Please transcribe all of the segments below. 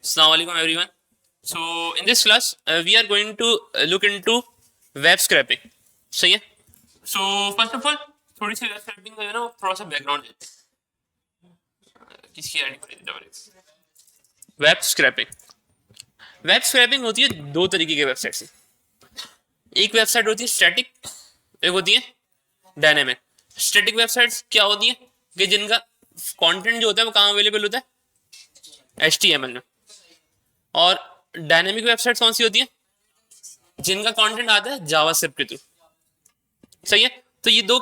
Assalamu alaikum everyone. So in this class we are going to look into web scraping. सही है. So first of all थोड़ी सी web scraping का जो है ना थोड़ा सा बैकग्राउंड है. किसकी आईडी पर वेब स्क्रैपिंग. वेब स्क्रैपिंग होती है दो तरीके की वेबसाइट से. एक वेबसाइट होती है स्टैटिक, एक होती है डायनेमिक. स्टैटिक वेबसाइट्स क्या होती है कि जिनका कंटेंट जो होता है वो कहाँ अवेलेबल होता है, HTML में. और डायनेमिक वेबसाइट्स कौन सी होती है जिनका कंटेंट आता है जावास्क्रिप्ट के थ्रू. सही है. तो ये दो,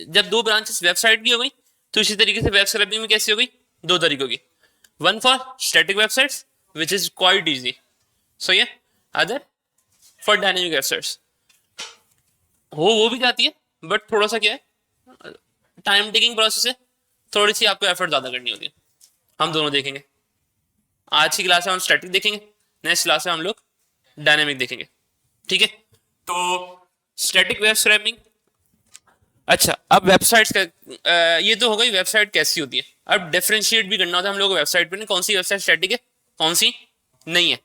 जब दो ब्रांचेस वेबसाइट की हो गई तो इसी तरीके से वेब स्क्रैपिंग में कैसी हो गई, दो तरीकों की. One for static websites which is quite easy. सही है. Other for dynamic websites. हो वो भी जाती है बट थोड़ा सा क्या है, टाइम टेकिंग प्रोसेस है, थोड़ी सी आपको एफर्ट ज़्यादा करनी होती है. हम दोनों देखेंगे. आज की क्लास में हम स्टैटिक देखेंगे, नेक्स्ट क्लास में हम लोग डायनेमिक देखेंगे. ठीक है. तो स्टैटिक वेब स्क्रैपिंग. अच्छा, अब वेबसाइट्स का ये तो हो गई वेबसाइट कैसी होती है. अब डिफरेंशिएट भी करना होता है हम लोग को वेबसाइट पे, कौन सी वेबसाइट स्टैटिक है कौन सी नहीं है.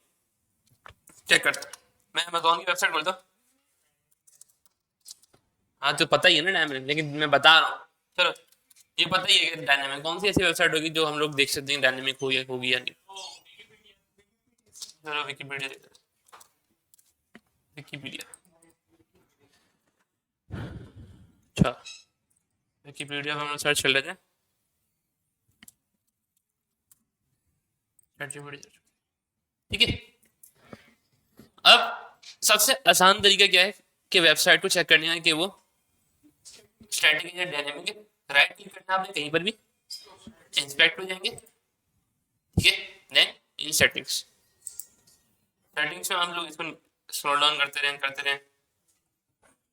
चेक करते. मैं अमेज़ॉन की वेबसाइट खोलता हूँ. हाँ तो पता ही है ना डायनेमिक, लेकिन मैं बता रहा हूँ. चलो ये पता ही है कि डायनेमिक कौन सी ऐसी वेबसाइट होगी जो हम लोग देख सकते हैं डायनेमिक हो या होगी या नहीं. चलो विकिपीडिया देखते हैं. विकिपीडिया. अच्छा, विकिपीडिया में हम सर्च कर लेते हैं. ठीक है. अब सबसे आसान तरीका क्या है कि वेबसाइट को चेक करने का कि वो स्टैटिक है या डायनेमिक है. राइट क्लिक करना आपने कहीं पर भी, इंस्पेक्ट हो जाएंगे. ठीक है. Then in settings. सेटिंग्स में हम लोग इसको स्क्रॉल डाउन करते रहें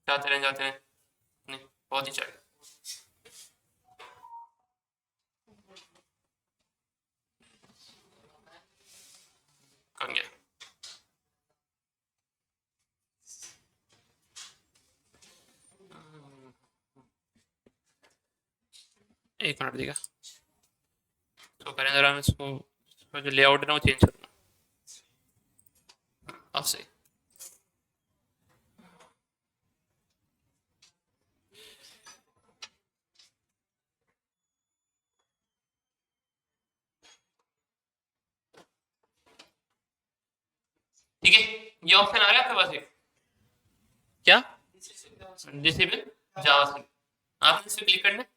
जाते रहें. नहीं बहुत ही चाहिए. कर गया. एक मिनट देगा तो करें जरा. मैं इसको जो लेआउट है ना वो चेंज करूँगा. अब सही. ठीक है. ये ऑप्शन आ रहा है आपके पास एक क्या, डिसेबल जावास्क्रिप्ट. आपने इस पे क्लिक करना है,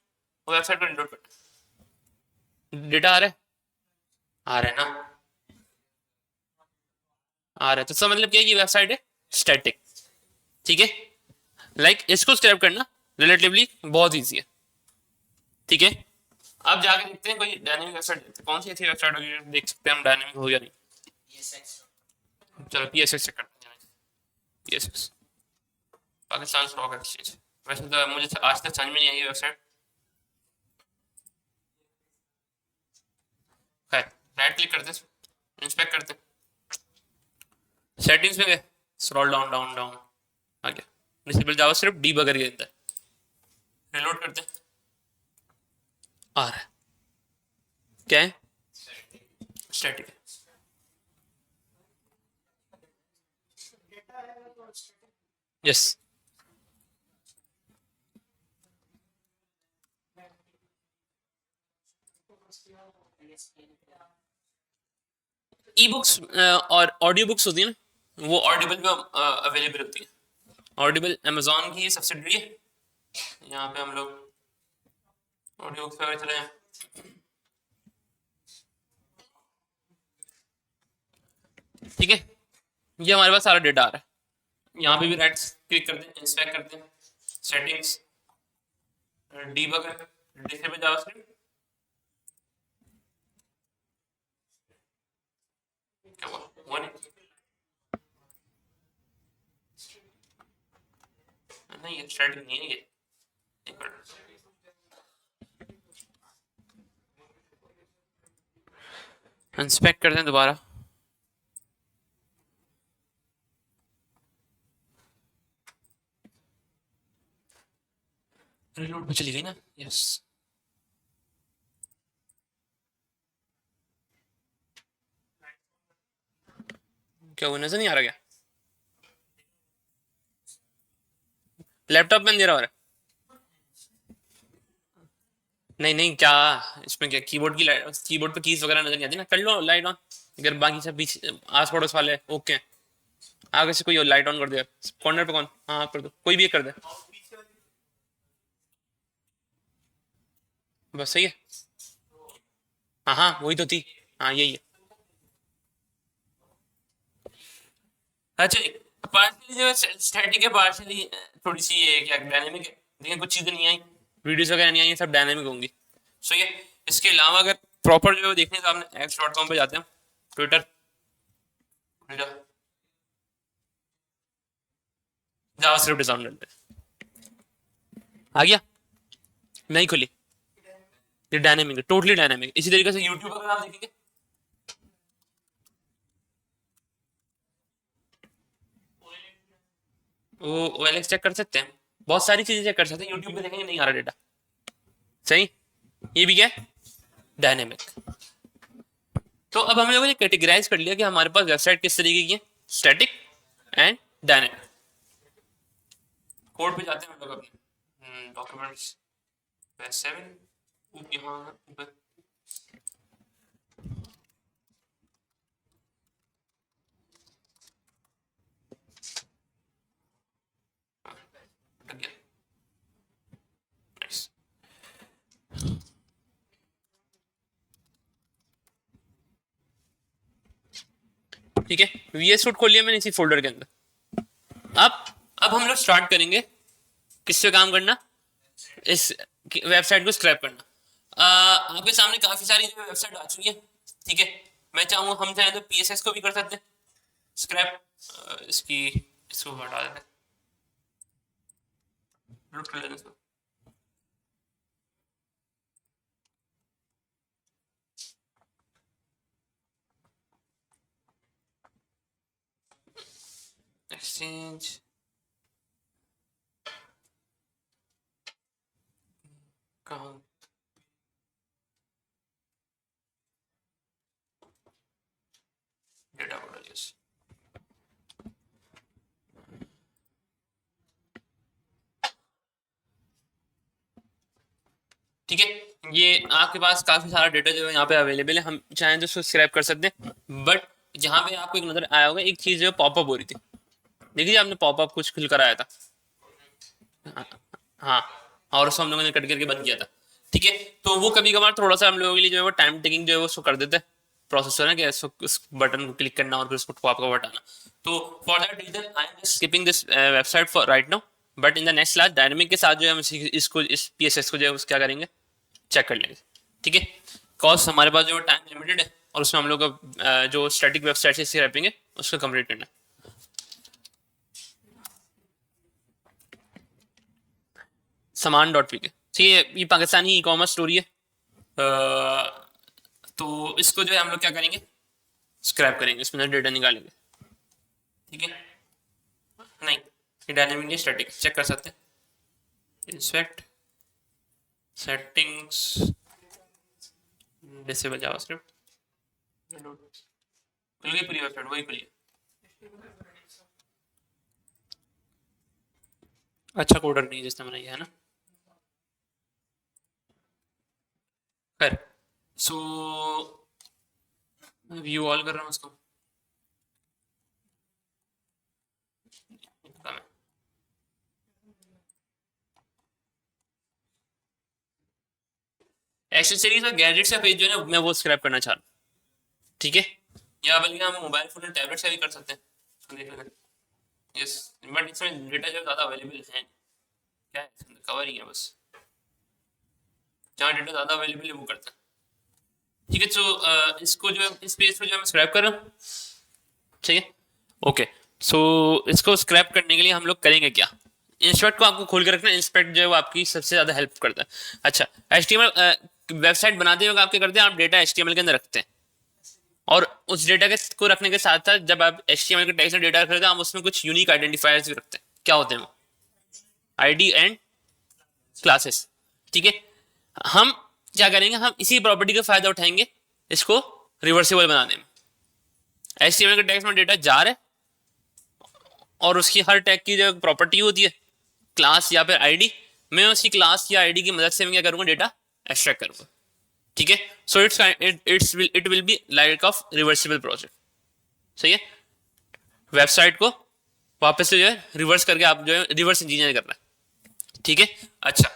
वेबसाइट पर डाउनलोड करना. डेटा आ रहा है, आ रहा है ना, आ रहा है. तो इसका मतलब क्या है, ये वेबसाइट है स्टैटिक. ठीक है. लाइक इसको स्क्रैप करना रिलेटिवली बहुत ईजी है. ठीक है. अब जाके देखते हैं कोई डायनेमिक वेबसाइट देखते हैं. कौन सी ऐसी वेबसाइट होगी देख सकते हैं हम डायनेमिक हो या नहीं. चलो PSX चेक करते हैं. PSX Pakistan stock exchange. वैसे तो मुझे आज तक समझ में नहीं आई वेबसाइट. खैर राइट क्लिक करते हैं, इंस्पेक्ट करते हैं. सेटिंग्स में गए, स्क्रॉल डाउन डाउन डाउन आ गया. डिसेबल जावास्क्रिप्ट डीबगर के अंदर रिलोड करते हैं. आ रहा है क्या है, स्टैटिक है. यस. ई बुक्स और ऑडियो बुक्स होती है ना, वो ऑडिबल पे अवेलेबल होती है. ऑडिबल अमेजोन की सब्सिडरी है. यहाँ पे हम लोग ऑडियो बुक्स पे चले हैं. ठीक है. ये हमारे पास सारा डेटा आ रहा है. यहाँ पे भी राइट क्लिक करते हैं, इंस्पेक्ट करते हैं. Settings, debugger, disable JavaScript. क्या हुआ, हुआ नहीं. नहीं ये स्टैटिक नहीं है. ये एक मिनट. इंस्पेक्ट करते हैं दोबारा. रिलोड पे चली गई ना. यस. क्या वो नजर नहीं आ रहा क्या? लैपटॉप में अंधेरा हो रहा है? नहीं नहीं, क्या इसमें क्या कीबोर्ड की लाइट, कीबोर्ड पे कीज वगैरह नजर नहीं आती ना, कर लो लाइट ऑन। अगर बाकी सब पीछे आस पड़ोस वाले ओके हैं, आगे से कोई लाइट ऑन कर दे। कॉर्नर पे कौन? हाँ आप कर दो, कोई भी एक कर दे। बस सही है। हाँ हाँ वही तो थी। हाँ यही है। अच्छा, पार्शली जो स्टैटिक है, पार्शली थोड़ी सी ये क्या डायनेमिक है, लेकिन कुछ चीजें नहीं आई, वीडियोस वगैरह नहीं आई, ये सब डायनेमिक होंगी। सो ये इसके अलावा अगर प्रॉपर जो है वो देखने तो आपने x.com पे जाते हैं, ट्विटर, जावास्क्रिप्ट डिजाइन करते हैं। आ गया? नहीं खुली? ये डायनेमिक है, टोटली डायनेमिक। इसी तरीके से यूट्यूब अगर आप देखेंगे, वो OLX चेक कर सकते हैं, बहुत सारी चीजें चेक कर सकते हैं, यूट्यूब पे देखेंगे नहीं आ रहा डेटा। सही। ये भी क्या है? डायनेमिक। तो अब हम लोगों ने कैटेगराइज कर लिया कि हमारे पास वेबसाइट किस तरीके की है, स्टैटिक एंड डायनेमिक। कोड पे जाते हैं हम लोग अपने डॉक्यूमेंट्स, सेवन, यहाँ ऊपर लग गया। Nice. ठीक है, VS Code खोल लिया मैंने इसी फोल्डर के अंदर। अब हम लोग स्टार्ट करेंगे किससे काम करना, इस वेबसाइट को स्क्रैप करना। आपके सामने काफी सारी जो वेबसाइट आ चुकी है, ठीक है। मैं चाहूँ, हम चाहें तो PSS को भी कर सकते हैं स्क्रैप। इसकी इसको हटा देते हैं, रूट कर लेते हैं इसको। एक्सचेंज कहाँ? डेटा प्रोडक्ट्स, ठीक है। ये आपके पास काफी सारा डेटा जो है यहाँ पे अवेलेबल है, हम चाहें तो उसको स्क्रैप कर सकते हैं। बट यहाँ पे आपको एक नजर आया होगा, एक चीज जो पॉपअप हो रही थी, देखिए आपने पॉपअप कुछ खुल कर आया था। हाँ, और उसको हम लोगों ने कट करके बंद किया था, ठीक है। तो वो कभी कभार थोड़ा सा हम लोगों के लिए जो है वो टाइम टेकिंग जो है वो उसको कर देते हैं प्रोसेसर है कि उस बटन को क्लिक करना और फिर उसको पॉपअप हटाना। तो for that reason I am just skipping this website for right now. But in the next class dynamic के साथ जो है हम इसको इस PSS को जो है क्या करेंगे, चेक कर लेंगे, ठीक है। कॉज हमारे पास जो टाइम लिमिटेड है और उसमें हम लोग का जो स्टैटिक वेबसाइट से स्क्रैपिंग है उसको कंप्लीट करना है। सामान डॉट पी के, ठीक है, ये पाकिस्तानी ई कॉमर्स स्टोरी है। तो इसको जो है हम लोग क्या करेंगे, स्क्रैप करेंगे, इसमें से डेटा निकालेंगे, ठीक है। नहीं, ये डायनेमिक है, स्टैटिक चेक कर सकते हैं। इंस्पेक्ट सेटिंग्स, डिसेबल जावास्क्रिप्ट, खुल गई पूरी वेबसाइट, वही खुली है। अच्छा कोडर नहीं जिसने बनाई है ना। खैर, सो व्यू ऑल कर रहा हूँ उसको। एक्सेसरीज और गैजेट्स का पेज जो है ना मैं वो स्क्रैप करना चाह रहा हूँ, ठीक है। या बल्कि हम मोबाइल फोन और टैबलेट से भी कर सकते हैं, देख लेते हैं। यस, बट इसमें डेटा जो ज़्यादा अवेलेबल है, क्या है इसमें कवर ही है बस, जहाँ डेटा ज़्यादा अवेलेबल है वो करता है, ठीक है। तो इसको जो है इस पेज को जो है मैं स्क्रैप कर रहा हूँ, ठीक है। ओके, सो इसको स्क्रैप करने के लिए हम लोग करेंगे क्या, इंस्पेक्ट को आपको खोल के रखना, इंस्पेक्ट जो है वो आपकी सबसे ज़्यादा हेल्प करता है। अच्छा, HTML वेबसाइट बनाते वक्त आप क्या करते हैं, आप डेटा HTML के अंदर रखते हैं, और उस डेटा के को रखने के साथ साथ जब आप HTML के टैग से डेटा रख रहे हैं आप उसमें कुछ यूनिक आइडेंटिफायर्स भी रखते हैं। क्या होते हैं वो? ID एंड क्लासेस, ठीक है। हम क्या करेंगे, हम इसी प्रॉपर्टी का फायदा उठाएंगे इसको रिवर्सिबल बनाने में। HTML के टैग्स में डेटा जा रहा है और उसकी हर टैग की जो प्रॉपर्टी होती है क्लास या फिर आईडी, मैं उसकी क्लास या आईडी की मदद से मैं क्या करूंगा, डेटा एक्सट्रैक्ट करूंगा। ठीक है, so it will be like of reversible project. सही है, वेबसाइट को वापस से जो है रिवर्स करके आप जो है रिवर्स इंजीनियर करना है। ठीक है, अच्छा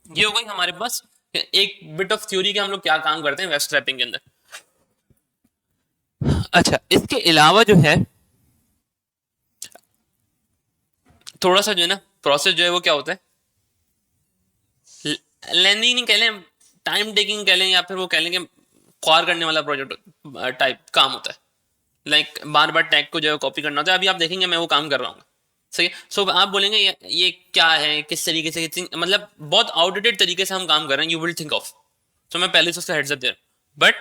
ये हो गई हमारे पास एक बिट ऑफ थ्योरी के हम लोग क्या काम करते हैं वेब स्क्रैपिंग के अंदर। अच्छा इसके अलावा जो है थोड़ा सा जो है ना प्रोसेस जो है वो क्या होता है, लेंदी नहीं कह लें, टाइम टेकिंग कह लें, या फिर वो कह लें कि ख्वार करने वाला प्रोजेक्ट टाइप काम होता है। लाइक बार बार टैग को जो है कॉपी करना होता है। अभी आप देखेंगे मैं वो काम कर रहा हूँ। सही है, सो आप बोलेंगे ये क्या है, किस तरीके से, मतलब बहुत आउटडेटेड तरीके से हम काम कर रहे हैं, यू विल थिंक ऑफ। तो मैं पहले से उसका हेड्स अप दे रहा हूँ, but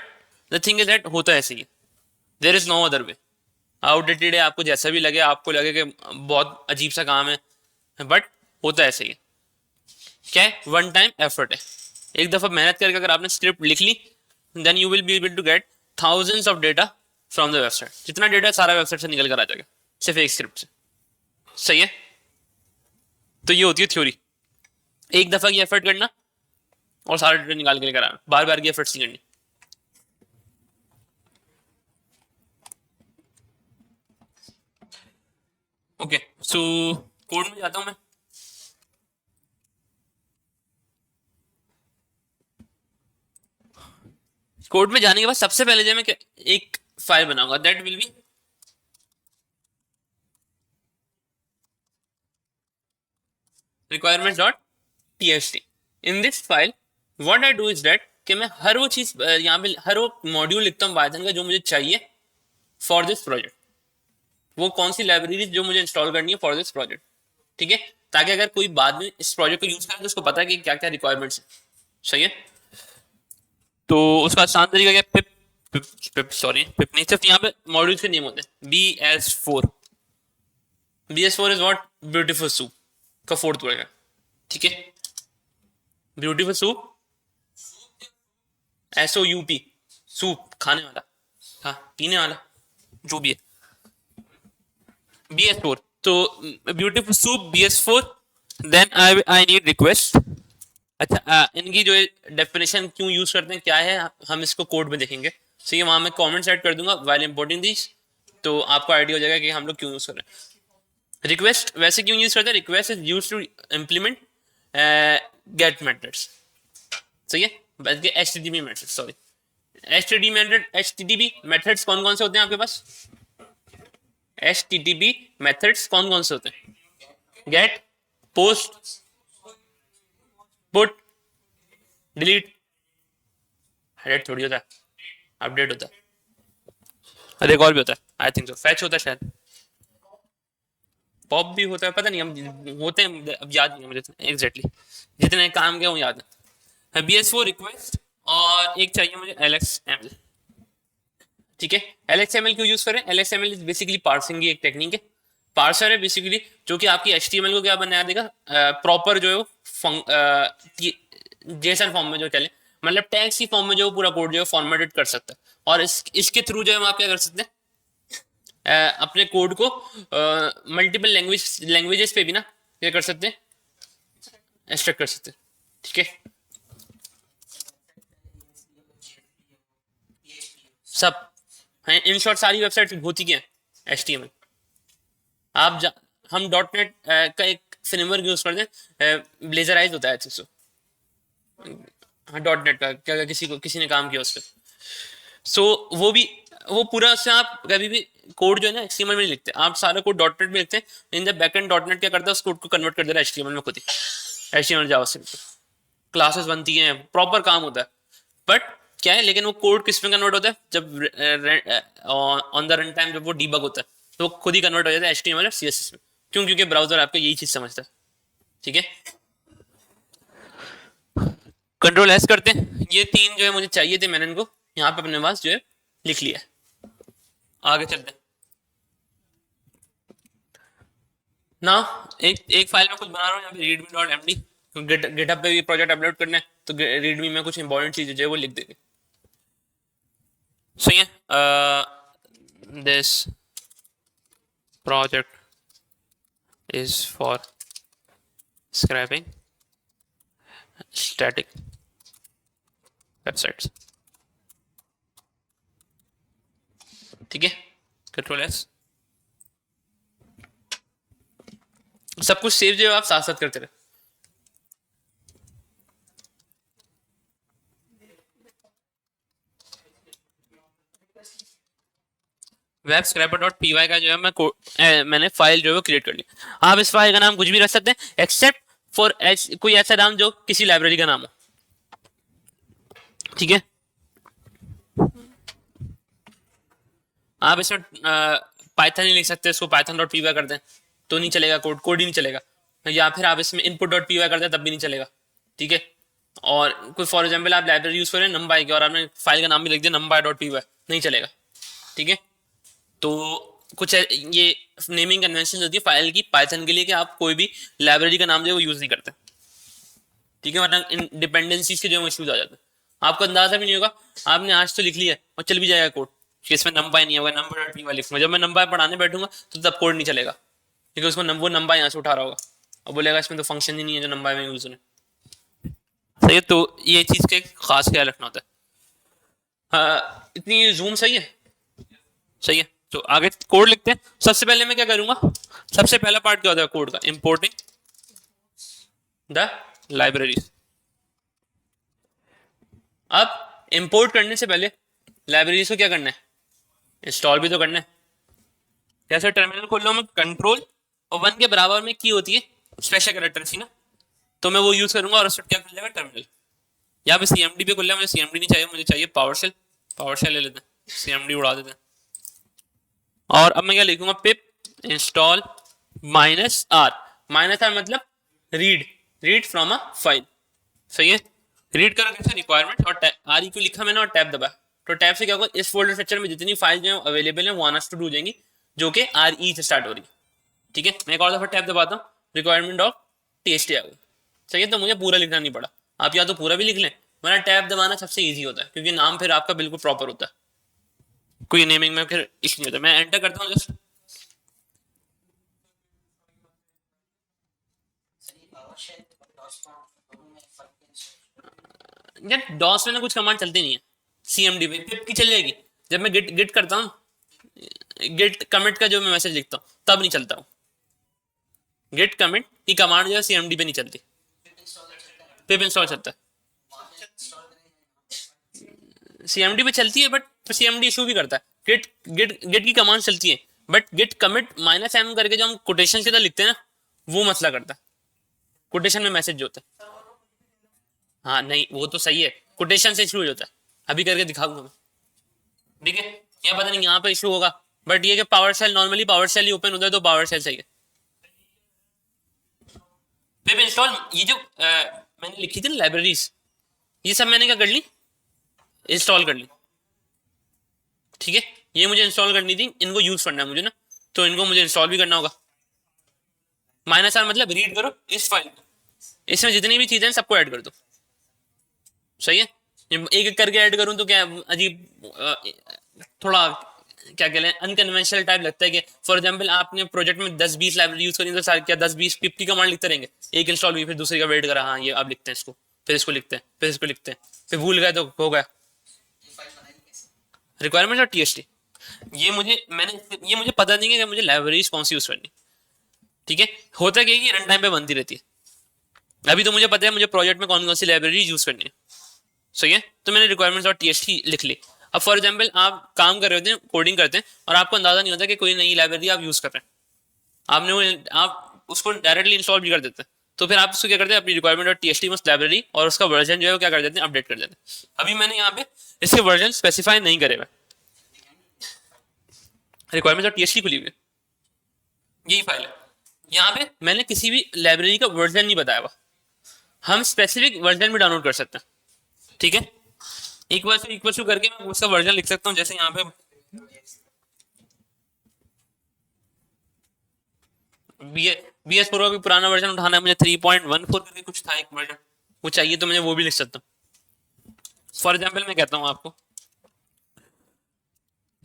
the thing is that होता है ऐसे ही, there is no other way. Outdated है, आपको जैसा भी लगे, आपको लगे कि बहुत अजीब सा काम है, बट होता है ऐसे ही। क्या है, वन टाइम एफर्ट है। एक दफा मेहनत करके अगर आपने स्क्रिप्ट लिख ली, then you will be able to get thousands of data from the website. जितना डेटा सारा वेबसाइट से निकल कर आ जाएगा सिर्फ एक स्क्रिप्ट से। सही है, तो ये होती है थ्योरी, एक दफा की एफर्ट करना और सारा डेटा निकाल के लेकर आना, बार बार की एफर्ट्स नहीं करनी। ओके, सो कोड में जाता हूं मैं। कोड में जाने के बाद सबसे पहले जो मैं एक फाइल बनाऊंगा, that will be requirements.txt। In this file what I do is that कि मैं हर वो चीज यहाँ पे हर वो मॉड्यूल लिखता हूँ पाइथन का जो मुझे चाहिए फॉर दिस प्रोजेक्ट। वो कौन सी लाइब्रेरी जो मुझे इंस्टॉल करनी है फॉर दिस प्रोजेक्ट। ठीक है, ताकि अगर कोई बाद में इस प्रोजेक्ट को यूज करे तो उसको पता है कि क्या क्या रिक्वायरमेंट्स है। सही है, तो उसका आसान तरीका क्या, पिप पिप पिप सॉरी पिप नहीं, सिर्फ यहाँ पे मॉड्यूल्स के नेम होते हैं। BS4, BS4 is what, beautiful soup का फोर्थ वर्ड है। ठीक है, ब्यूटीफुल सूप, SOUP, सूप खाने वाला, हाँ पीने वाला, जो भी है। BS4, तो beautiful soup BS4, then I need request. अच्छा इनकी जो डेफिनेशन क्यों यूज करते हैं क्या है, हम इसको कोड में देखेंगे। सही है, वहां मैं कमेंट्स ऐड कर दूंगा व्हाइल इंपोर्टिंग दिस, तो आपको आइडिया हो जाएगा कि हम लोग क्यों यूज कर रहे हैं। रिक्वेस्ट वैसे क्यों यूज करते हैं, request is use to implement get methods. सही है, बल्कि HTTP method, sorry HTTP methods कौन कौन से होते हैं आपके पास, HTTP मेथड्स कौन कौन से होते हैं, get, post, put, delete, head थोड़ी होता है, अपडेट होता है, अरे एक और भी होता है, आई थिंक सो फैच होता है शायद, पॉप भी होता है, पता नहीं, हम होते हैं, अब याद नहीं है मुझे एग्जैक्टली, जितने काम के वो याद है। BS4 रिक्वेस्ट, और एक चाहिए मुझे LXML। ठीक है, LXML क्यों यूज करें, LXML इज बेसिकली पार्सिंग की एक टेक्निक है। पार्सर है बेसिकली जो कि आपकी HTML को क्या बना देगा, प्रॉपर जो है जेसन फॉर्म में जो चले, मतलब टैग्स की फॉर्म में जो पूरा कोड जो है फॉर्मेटेड कर सकता है। और इसके थ्रू जो है आप क्या कर सकते हैं, अपने कोड को मल्टीपल लैंग्वेजेस पे भी ना क्या कर सकते हैं, एक्सट्रैक्ट कर सकते हैं। ठीक है, सब हैं, इन शॉर्ट सारी वेबसाइट होती क्या है, HTML। आप हम .NET का एक फ्रेमवर्क यूज करते हैं, ब्लेजराइज होता है अच्छे से। हाँ .NET का क्या किसी ने काम किया उस पर, सो वो पूरा उससे आप कभी भी कोड जो है ना HTML में नहीं लिखते, आप सारा कोड .NET में लिखते हैं। इन द बैकएंड .NET क्या करता है, उस कोड को कन्वर्ट कर दे रहा है HTML में खुद ही, HTML जावास्क्रिप्ट, क्लासेस बनती हैं, प्रॉपर काम होता है। बट क्या है, लेकिन वो कोड किस में कन्वर्ट होता है, जब ऑन द रन टाइम जब वो डीबग होता है तो वो खुद ही कन्वर्ट हो जाता है HTML और CSS में। क्यों, क्योंकि ब्राउजर आपका यही चीज समझता है। ठीक है, Ctrl+S करते हैं, ये तीन जो है मुझे चाहिए थे, मैंने इनको यहाँ पे अपने पास जो है लिख लिया है। आगे चलते हैं ना, एक फाइल में कुछ बना रहा हूँ यहाँ पे readme.md, गिटहब पे भी प्रोजेक्ट अपलोड करना है तो रीडमी में कुछ इंपॉर्टेंट चीजें जो है वो लिख देंगे। सही है, this project is for scraping static websites. ठीक है, कंट्रोल एस, सब कुछ सेव जो आप साथ साथ करते रहे. Web scraper dot P Y का जो है मैंने फाइल जो है वो क्रिएट कर ली. आप इस फाइल का नाम कुछ भी रख सकते हैं एक्सेप्ट फॉर कोई ऐसा नाम जो किसी लाइब्रेरी का नाम हो. ठीक है, आप इसमें पाइथन ही लिख सकते हैं, इसको पाइथन डॉट पी वाई कर दें तो नहीं चलेगा, कोड ही नहीं चलेगा. या फिर आप इसमें इनपुट डॉट पी वाई कर दें तब भी नहीं चलेगा. ठीक है, और कोई फॉर एग्जाम्पल आप लाइब्रेरी यूज करें नंबाई की और आपने फाइल का नाम भी लिख दिया नंबाई डॉट पी वाई, नहीं चलेगा. ठीक है, तो कुछ ये नेमिंग कन्वेंशन होती है फाइल की पाइथन के लिए कि आप कोई भी लाइब्रेरी का नाम जो है वो यूज नहीं करते. ठीक है, वरना डिपेंडेंसीज के जो इश्यूज आ जाते हैं. आपको अंदाजा भी नहीं होगा, आपने आज तो लिख लिया और चल भी जाएगा कोड कि इसमें नंबर नहीं होगा, नंबर डॉट पी वाई लिखूंगा. जब मैं नंबर पढ़ाने बैठूंगा तो तब कोड नहीं चलेगा क्योंकि उसको वो नंबर यहाँ से उठा रहा होगा और बोलेगा इसमें तो फंक्शन ही नहीं है जो नंबर में यूज होने. सही है, तो ये चीज का खास ख्याल रखना होता है. हाँ, इतनी जूम सही है. सही है, तो आगे कोड लिखते हैं. सबसे पहले मैं क्या करूंगा, सबसे पहला पार्ट क्या होता है कोड का, इंपोर्टिंग द लाइब्रेरीज. अब इंपोर्ट करने से पहले लाइब्रेरीज को क्या करना है, इंस्टॉल भी तो करना है. जैसे टर्मिनल खोल लो, मैं कंट्रोल और 1 के बराबर में की होती है स्पेशल कैरेक्टर थी ना, तो मैं वो यूज करूंगा और उससे क्या खुल जाएगा टर्मिनल. यहाँ पे सीएमडी पे खुल रहा है, मुझे सीएमडी नहीं चाहिए, मुझे चाहिए पावरशेल. पावरशेल ले लेते हैं, सीएमडी उड़ा देते हैं. और अब मैं क्या लिखूंगा, पिप इंस्टॉल -r. -r मतलब रीड फ्रॉम अ फाइल. सही है, रीड करो कैसे, रिक्वायरमेंट और आर को लिखा मैंने और टैब दबा. तो टैब से क्या होगा, इस फोल्डर स्ट्रक्चर में जितनी फाइल जो है अवेलेबल है वो आना शुरू हो जाएंगी जो कि आर ई से स्टार्ट हो रही है. ठीक है, मैं एक और दफा टैब दबाता हूँ, रिक्वायरमेंट ऑफ टीएसटी आ गई. सही है, तो मुझे पूरा लिखना नहीं पड़ा. आप या तो पूरा भी लिख लें, वरना टैब दबाना सबसे ईजी होता है क्योंकि नाम फिर आपका बिल्कुल प्रॉपर होता है, कोई नेमिंग में फिर इश्यू नहीं होता. मैं एंटर करता हूँ जस्ट. यार डॉस में ना कुछ कमांड चलती नहीं है, सीएमडी पे पिप की चल जाएगी. जब मैं गिट गिट करता हूँ, गिट कमिट का जो मैं मैसेज लिखता हूँ तब नहीं चलता हूँ. गिट कमिट की कमांड जो है सीएमडी पे नहीं चलती, पिप इंस्टॉल चलता है. सीएमडी पे चलती है बट सीएमडी इशू भी करता है. गिट गिट गिट की कमांड चलती है बट गिट कमिट -m करके जो हम कोटेशन के अंदर लिखते हैं ना, वो मसला करता है. कोटेशन में मैसेज जो होता है, हाँ नहीं वो तो सही है, कोटेशन से इशू होता है. अभी करके दिखाऊंगा मैं. ठीक है, या पता नहीं यहाँ पे इशू होगा, बट ये कि power shell normally power shell ही ओपन होता है तो पावर शेल सही है. पिप इंस्टॉल, ये जो मैंने लिखी थी ना लाइब्रेरीज, ये सब मैंने क्या कर ली, इंस्टॉल कर ली. ठीक है, ये मुझे इंस्टॉल करनी थी, इनको यूज करना है मुझे ना, तो इनको मुझे इंस्टॉल भी करना होगा. -r मतलब रीड करो इस फाइल, इसमें जितनी भी चीजें हैं सबको ऐड कर दो. सही है, एक एक करके ऐड करूं तो क्या अजीब थोड़ा क्या कहते हैं अनकन्वेंशनल टाइप लगता है कि फॉर एग्जांपल आपने प्रोजेक्ट में 10-20 लाइब्रेरी यूज करी तो सारे क्या 10-20 पिप की कमांड लिखते रहेंगे, एक इंस्टॉल हुई फिर दूसरे का वेट करा, हाँ ये अब लिखते हैं इसको, फिर इसको लिखते हैं, फिर इसको लिखते हैं, फिर भूल गए तो हो गया. रिक्वायरमेंट और टीएसटी, ये मुझे पता नहीं है कि मुझे लाइब्रेरीज कौन सी यूज करनी. ठीक है, होता क्या है कि रन टाइम पे बनती रहती है. अभी तो मुझे पता है मुझे प्रोजेक्ट में कौन कौन सी लाइब्रेरी यूज करनी है. सही है, तो मैंने रिक्वायरमेंट्स और टीएसटी लिख ली. अब फॉर एग्जांपल आप काम कर रहे होते हैं, कोडिंग करते हैं और आपको अंदाजा नहीं होता कि कोई नई लाइब्रेरी आप यूज कर रहे हैं, आपने वो आप उसको डायरेक्टली इंस्टॉल भी कर देते हैं. तो फिर आप उसको क्या करते हैं, अपनी रिक्वायरमेंट और टीएसटी में लाइब्रेरी और उसका वर्जन जो है वो क्या कर देते हैं, अपडेट कर देते हैं. अभी मैंने यहाँ पे इसके वर्जन स्पेसिफाई नहीं करे हुए, रिक्वायरमेंट और टीएसटी खुली हुई है, यही फाइल है. यहाँ पे मैंने किसी भी लाइब्रेरी का वर्जन नहीं बताया हुआ, हम स्पेसिफिक वर्जन भी डाउनलोड कर सकते हैं. ठीक है, इक्वल टू करके मैं उसका वर्जन लिख सकता हूँ. जैसे यहाँ पे बीएस प्रो का भी पुराना वर्जन उठाना है मुझे, 3.14 करके कुछ था एक वर्जन, वो चाहिए तो मैं वो भी लिख सकता हूँ. फॉर एग्जाम्पल मैं कहता हूँ आपको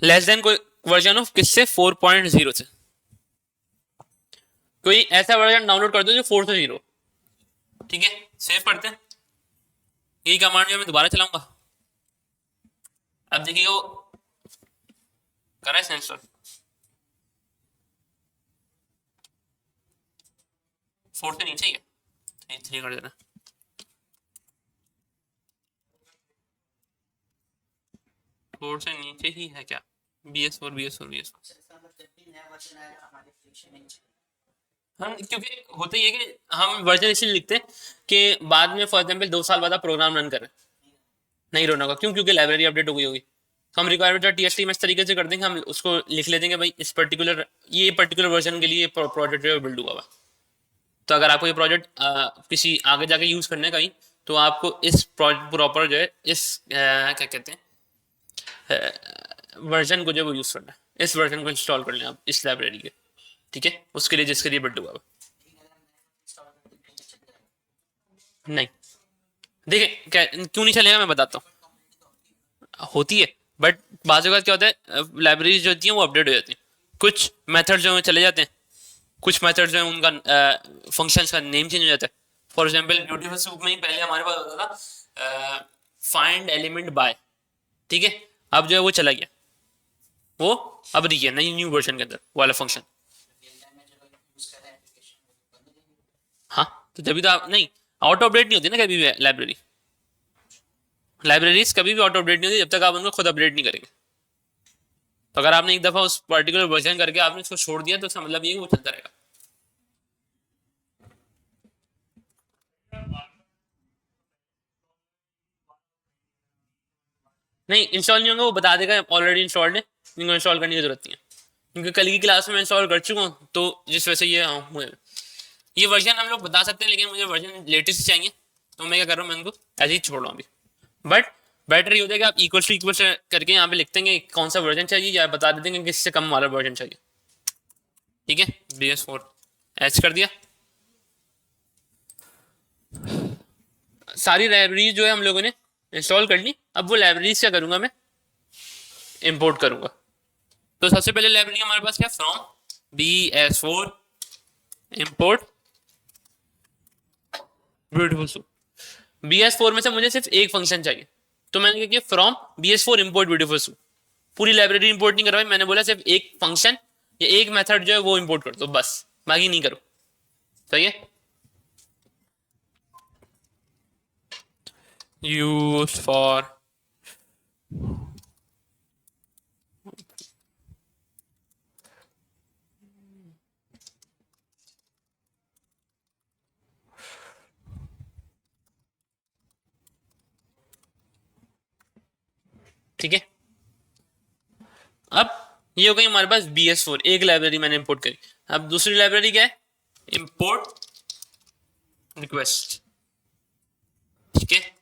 लेस देन कोई वर्जन ऑफ किससे 4.0 से। कोई ऐसा वर्जन डाउनलोड कर दो जो 4 से 0। ठीक है, सेव करते हैं। यही कमांड जो मैं दोबारा चलाऊंगा, अब देखिए वो करा है सेंसर 4 से नीचे ही है, 3 कर देना। फोर से नीचे ही है क्या? BS4 BS4 BS4। हम क्योंकि होता ही है कि हम वर्जन इसलिए लिखते हैं कि बाद में फॉर एग्जाम्पल 2 साल बाद आप प्रोग्राम रन करें, नहीं रोना होगा। क्यों? क्योंकि लाइब्रेरी अपडेट हो गई होगी। तो हम रिक्वायरमेंट TST में इस तरीके से कर देंगे, हम उसको लिख लेते हैं भाई इस पर्टिकुलर वर्जन के लिए प्रोजेक्ट जो है बिल्ड हुआ हुआ। तो अगर आपको ये प्रोजेक्ट किसी आगे जाके यूज करने का कहीं, तो आपको इस प्रॉपर जो है इस क्या कहते हैं वर्जन को जो वो यूज करना है, इस वर्जन को इंस्टॉल कर लें आप इस लाइब्रेरी के। ठीक है, उसके लिए जिसके लिए बिल्ड हुआ हुआ। नहीं, देखिए क्यों नहीं चलेगा मैं बताता हूँ। होती है, बट बाज़ अवत क्या होता है, लाइब्रेरीज जो होती हैं वो अपडेट हो जाती हैं। कुछ मेथड जो है चले जाते हैं, कुछ मेथड जो है उनका फंक्शंस का नेम चेंज हो जाता है। फॉर एग्जांपल ब्यूटीफुल सूप में ही पहले हमारे पास होता था फाइंड एलिमेंट बाय। ठीक है, अब जो है वो चला गया, वो अब देखिए नई न्यू वर्जन के अंदर वाला फंक्शन। हाँ, तो जब भी तो आप नहीं, ऑटो अपडेट नहीं होती ना कभी भी लाइब्रेरीज कभी भी ऑटो अपडेट नहीं होती जब तक आप उनको खुद अपडेट नहीं करेंगे। तो अगर आपने एक दफा उस पर्टिकुलर वर्जन करके आपने उसको छोड़ दिया तो इसका मतलब ये वो चलता रहेगा। नहीं, इंस्टॉल नहीं होंगे, वो बता देगा ऑलरेडी इंस्टॉल्ड है, इनको इंस्टॉल करने की जरूरत नहीं है। क्योंकि कल की क्लास में मैं इंस्टॉल कर चुका हूँ, तो जिस वजह से ये वर्जन हम लोग बता सकते हैं, लेकिन मुझे वर्जन लेटेस्ट चाहिए। तो मैं क्या कर रहा हूँ, मैं इनको ऐसे ही छोड़ रहा हूँ अभी। बट बेटर ये होता है कि आप इक्वल टू इक्वल करके यहाँ पे लिखते हैं कौन सा वर्जन चाहिए, या बता देते हैं कि इससे कम वाला वर्जन चाहिए। ठीक है, BS4 एच कर दिया। सारी लाइब्रेरी जो है हम लोगों ने इंस्टॉल कर ली। अब वो लाइब्रेरीज क्या करूंगा, मैं इंपोर्ट करूंगा। तो सबसे पहले लाइब्रेरी हमारे पास क्या, from BS4 import beautiful soup. BS4 में से मुझे सिर्फ एक फंक्शन चाहिए, तो मैंने क्या किया, from BS4 import beautiful soup. पूरी लाइब्रेरी इंपोर्ट नहीं करवाई, मैंने बोला सिर्फ एक फंक्शन या एक मेथड जो है वो इंपोर्ट कर दो बस, बाकी नहीं करो। सही है, यूज फॉर ठीक है। अब ये हो गई हमारे पास BS4, एक लाइब्रेरी मैंने इंपोर्ट करी। अब दूसरी लाइब्रेरी क्या है, इंपोर्ट रिक्वेस्ट। ठीक है,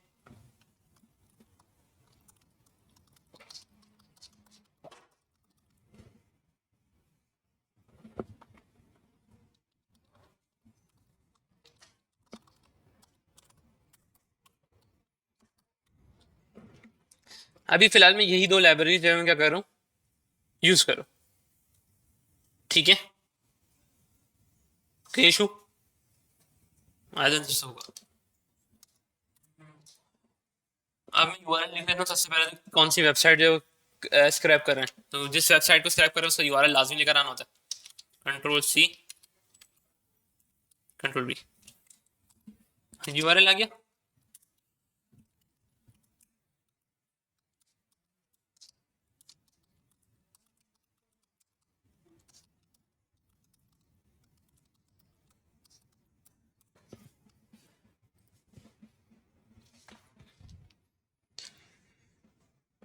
अभी फिलहाल में यही दो लाइब्रेरी जो है मैं क्या कर रहा हूँ, यूज करो। ठीक है, कोई इशू होगा। अब मैं URL लिख लेता हूँ सबसे पहले, कौन सी वेबसाइट जो स्क्रैप कर रहे हैं। तो जिस वेबसाइट को स्क्रैप कर रहे हैं उसका URL लाजमी लेकर आना होता है। Ctrl+C Ctrl+V, URL आ गया।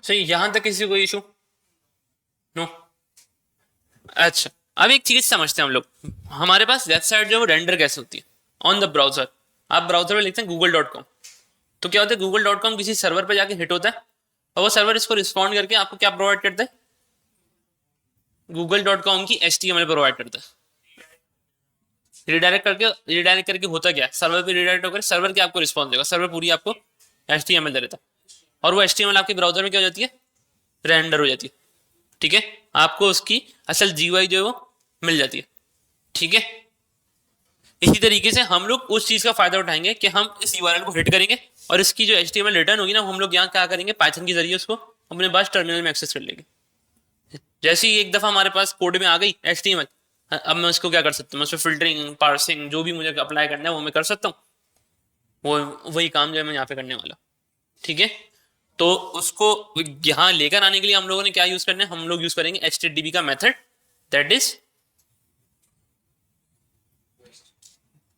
सही, यहां तक किसी को इशू नो? अच्छा, अब एक चीज समझते हैं हम लोग, हमारे पास वेबसाइट जो है वो रेंडर कैसे होती है ऑन द ब्राउजर। आप ब्राउजर में लिखते हैं google.com, तो क्या होता है google.com किसी सर्वर पर जाके हिट होता है, और वो सर्वर इसको रिस्पॉन्ड करके आपको क्या प्रोवाइड करता है, google.com की HTML प्रोवाइड करता है। रिडायरेक्ट करके होता क्या है, सर्वर पे रिडायरेक्ट होकर सर्वर के आपको रिस्पॉन्स देगा, सर्वर पूरी आपको HTML दे देता है, और वो HTML आपके ब्राउजर में क्या हो जाती है, रेंडर हो जाती है। ठीक है, आपको उसकी असल जीवाई जो है वो मिल जाती है। ठीक है, इसी तरीके से हम लोग उस चीज का फायदा उठाएंगे कि हम इस यूआरएल को हिट करेंगे और इसकी जो एचटीएमएल रिटर्न होगी ना, हम लोग यहाँ क्या करेंगे, पाइथन के जरिए उसको अपने पास टर्मिनल में एक्सेस कर लेंगे। जैसे ही एक दफा हमारे पास कोड में आ गई एचटीएमएल, अब मैं उसको क्या कर सकता हूँ, मैं उसमें फिल्टरिंग, पार्सिंग, जो भी मुझे अप्लाई करना है वो मैं कर सकता हूँ। वो वही काम जो है मैं यहाँ पे करने वाला। ठीक है, तो उसको यहाँ लेकर आने के लिए हम लोगों ने क्या यूज करना है, हम लोग यूज करेंगे HTTP का मेथड, दैट इज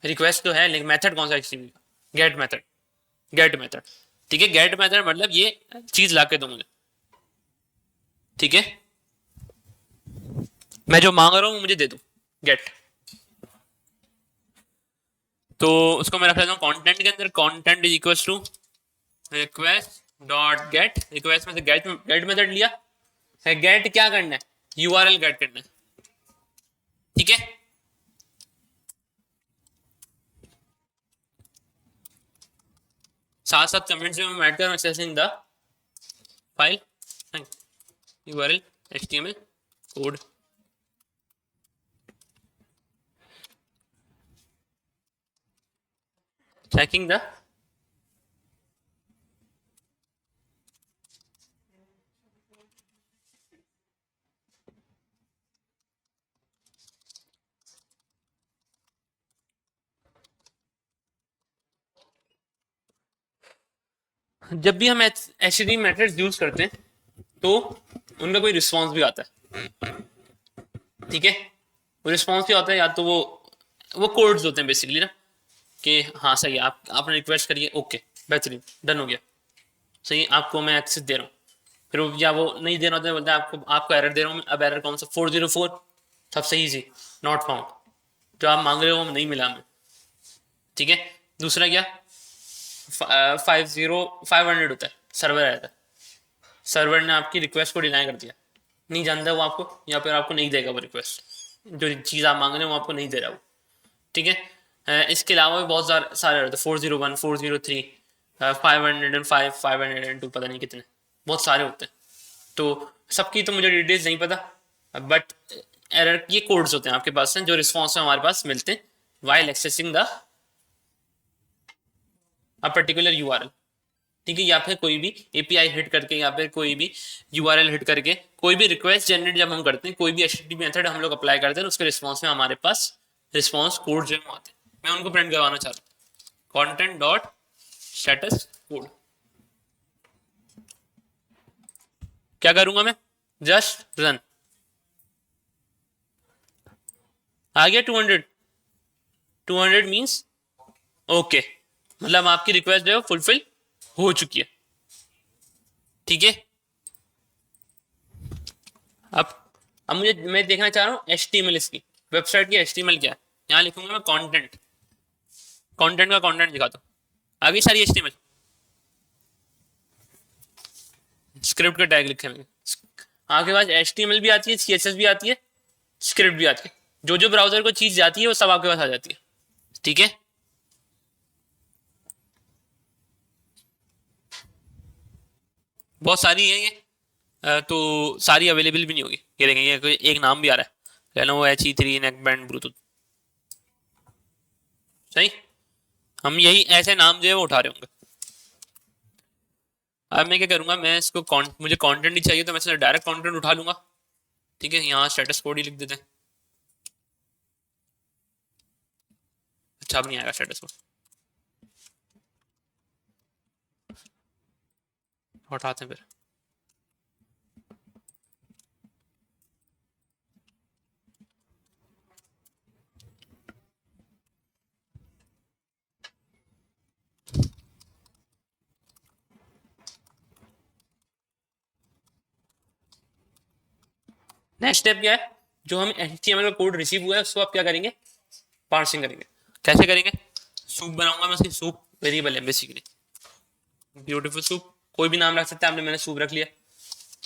रिक्वेस्ट तो है लेकिन मेथड कौन सा HTTP का, गेट मेथड, गेट मेथड। ठीक है, गेट मेथड मतलब ये चीज ला के दो मुझे। ठीक है, मैं जो मांग रहा हूँ मुझे दे दो, गेट। तो उसको मैं रख लेता हूँ कंटेंट के अंदर, content is equal to request dot get, request में से गेट मेथड लिया है, गेट क्या करना है, यूआरएल गेट करना है। ठीक है, साथ साथ कमेंट्स में मैं ऐड कर रहा हूं accessing the file URL HTML code. Checking the जब भी हम HTTP मेथड्स यूज करते हैं तो उनका कोई रिस्पॉन्स भी आता है। ठीक है, वो रिस्पॉन्स क्या होता है, या तो वो कोड्स होते हैं बेसिकली ना, कि हाँ सही है, आपने रिक्वेस्ट करी है, ओके बेहतरीन, डन हो गया, सही, आपको मैं एक्सेस दे रहा हूँ। फिर या वो नहीं देना होता है, बोलते हैं आपको एरर दे रहा हूँ मैं, अब एरर कौन सा, 404, सब सही जी, नॉट फाउंड, जो आप मांग रहे हो वो नहीं मिला हमें। ठीक है, दूसरा क्या, 500 होता है, सर्वर रहता है, सर्वर ने आपकी रिक्वेस्ट को डिनाई कर दिया, नहीं जानता वो आपको, या फिर आपको नहीं देगा वो रिक्वेस्ट, जो चीज़ आप मांग रहे हो वो आपको नहीं दे रहा वो। ठीक है, इसके अलावा भी बहुत सारे रहते हैं, 401, 403, 505, 502, पता नहीं कितने, बहुत सारे होते हैं। तो सबकी तो मुझे डिटेल्स नहीं पता, बट एरर ये कोड्स होते हैं आपके पास हैं जो रिस्पॉन्स में हमारे पास मिलते हैं while accessing the particular URL. ठीक है, या फिर कोई भी एपीआई हिट करके, या फिर कोई भी यूआरएल हिट करके, कोई भी रिक्वेस्ट जनरेट जब हम करते हैं, कोई भी एचटीटीपी मेथड हम लोग अप्लाई करते हैं, उसके रिस्पॉन्स में हमारे पास रिस्पॉन्स कोड जो आते हैं, मैं उनको प्रिंट करवाना चाह रहा हूँ, कंटेंट डॉट स्टेटस कोड। क्या करूंगा मैं, जस्ट रन, आ गया 200, 200 मीन्स ओके, मतलब आपकी रिक्वेस्ट जो है फुलफिल हो चुकी है। ठीक है, अब अब मैं देखना चाह रहा हूँ HTML, इसकी वेबसाइट की HTML क्या है, यहाँ लिखूंगा मैं कंटेंट, कंटेंट का कंटेंट दिखाता हूँ, आ गई सारी HTML, स्क्रिप्ट का टैग लिखे मैंने, आपके पास HTML भी आती है, CSS भी आती है, स्क्रिप्ट भी आती है, जो जो ब्राउजर को चीज जाती है वो सब आपके पास आ जाती है। ठीक है, बहुत सारी है ये, तो सारी अवेलेबल भी नहीं होगी, ये देखेंगे, ये कोई एक नाम भी आ रहा है, लेनोवो HE3 नेकबैंड ब्लूटूथ, सही, हम यही ऐसे नाम जो है वो उठा रहे होंगे। अब मैं क्या करूंगा, मैं इसको मुझे कंटेंट ही चाहिए, तो मैं इससे डायरेक्ट कंटेंट उठा लूंगा। ठीक है, यहाँ स्टेटस कोड ही लिख देते हैं, अच्छा अब नहीं आएगा स्टेटस कोड, उठाते हैं फिर। नेक्स्ट स्टेप क्या है, जो हम HTML का कोड रिसीव हुआ है उसको आप क्या करेंगे, पार्सिंग करेंगे। कैसे करेंगे, सूप बनाऊंगा मैं, उसकी सूप वेरिएबल है बेसिकली, ब्यूटीफुल सूप, कोई भी नाम रख सकते हैं आपने, मैंने सूप रख लिया,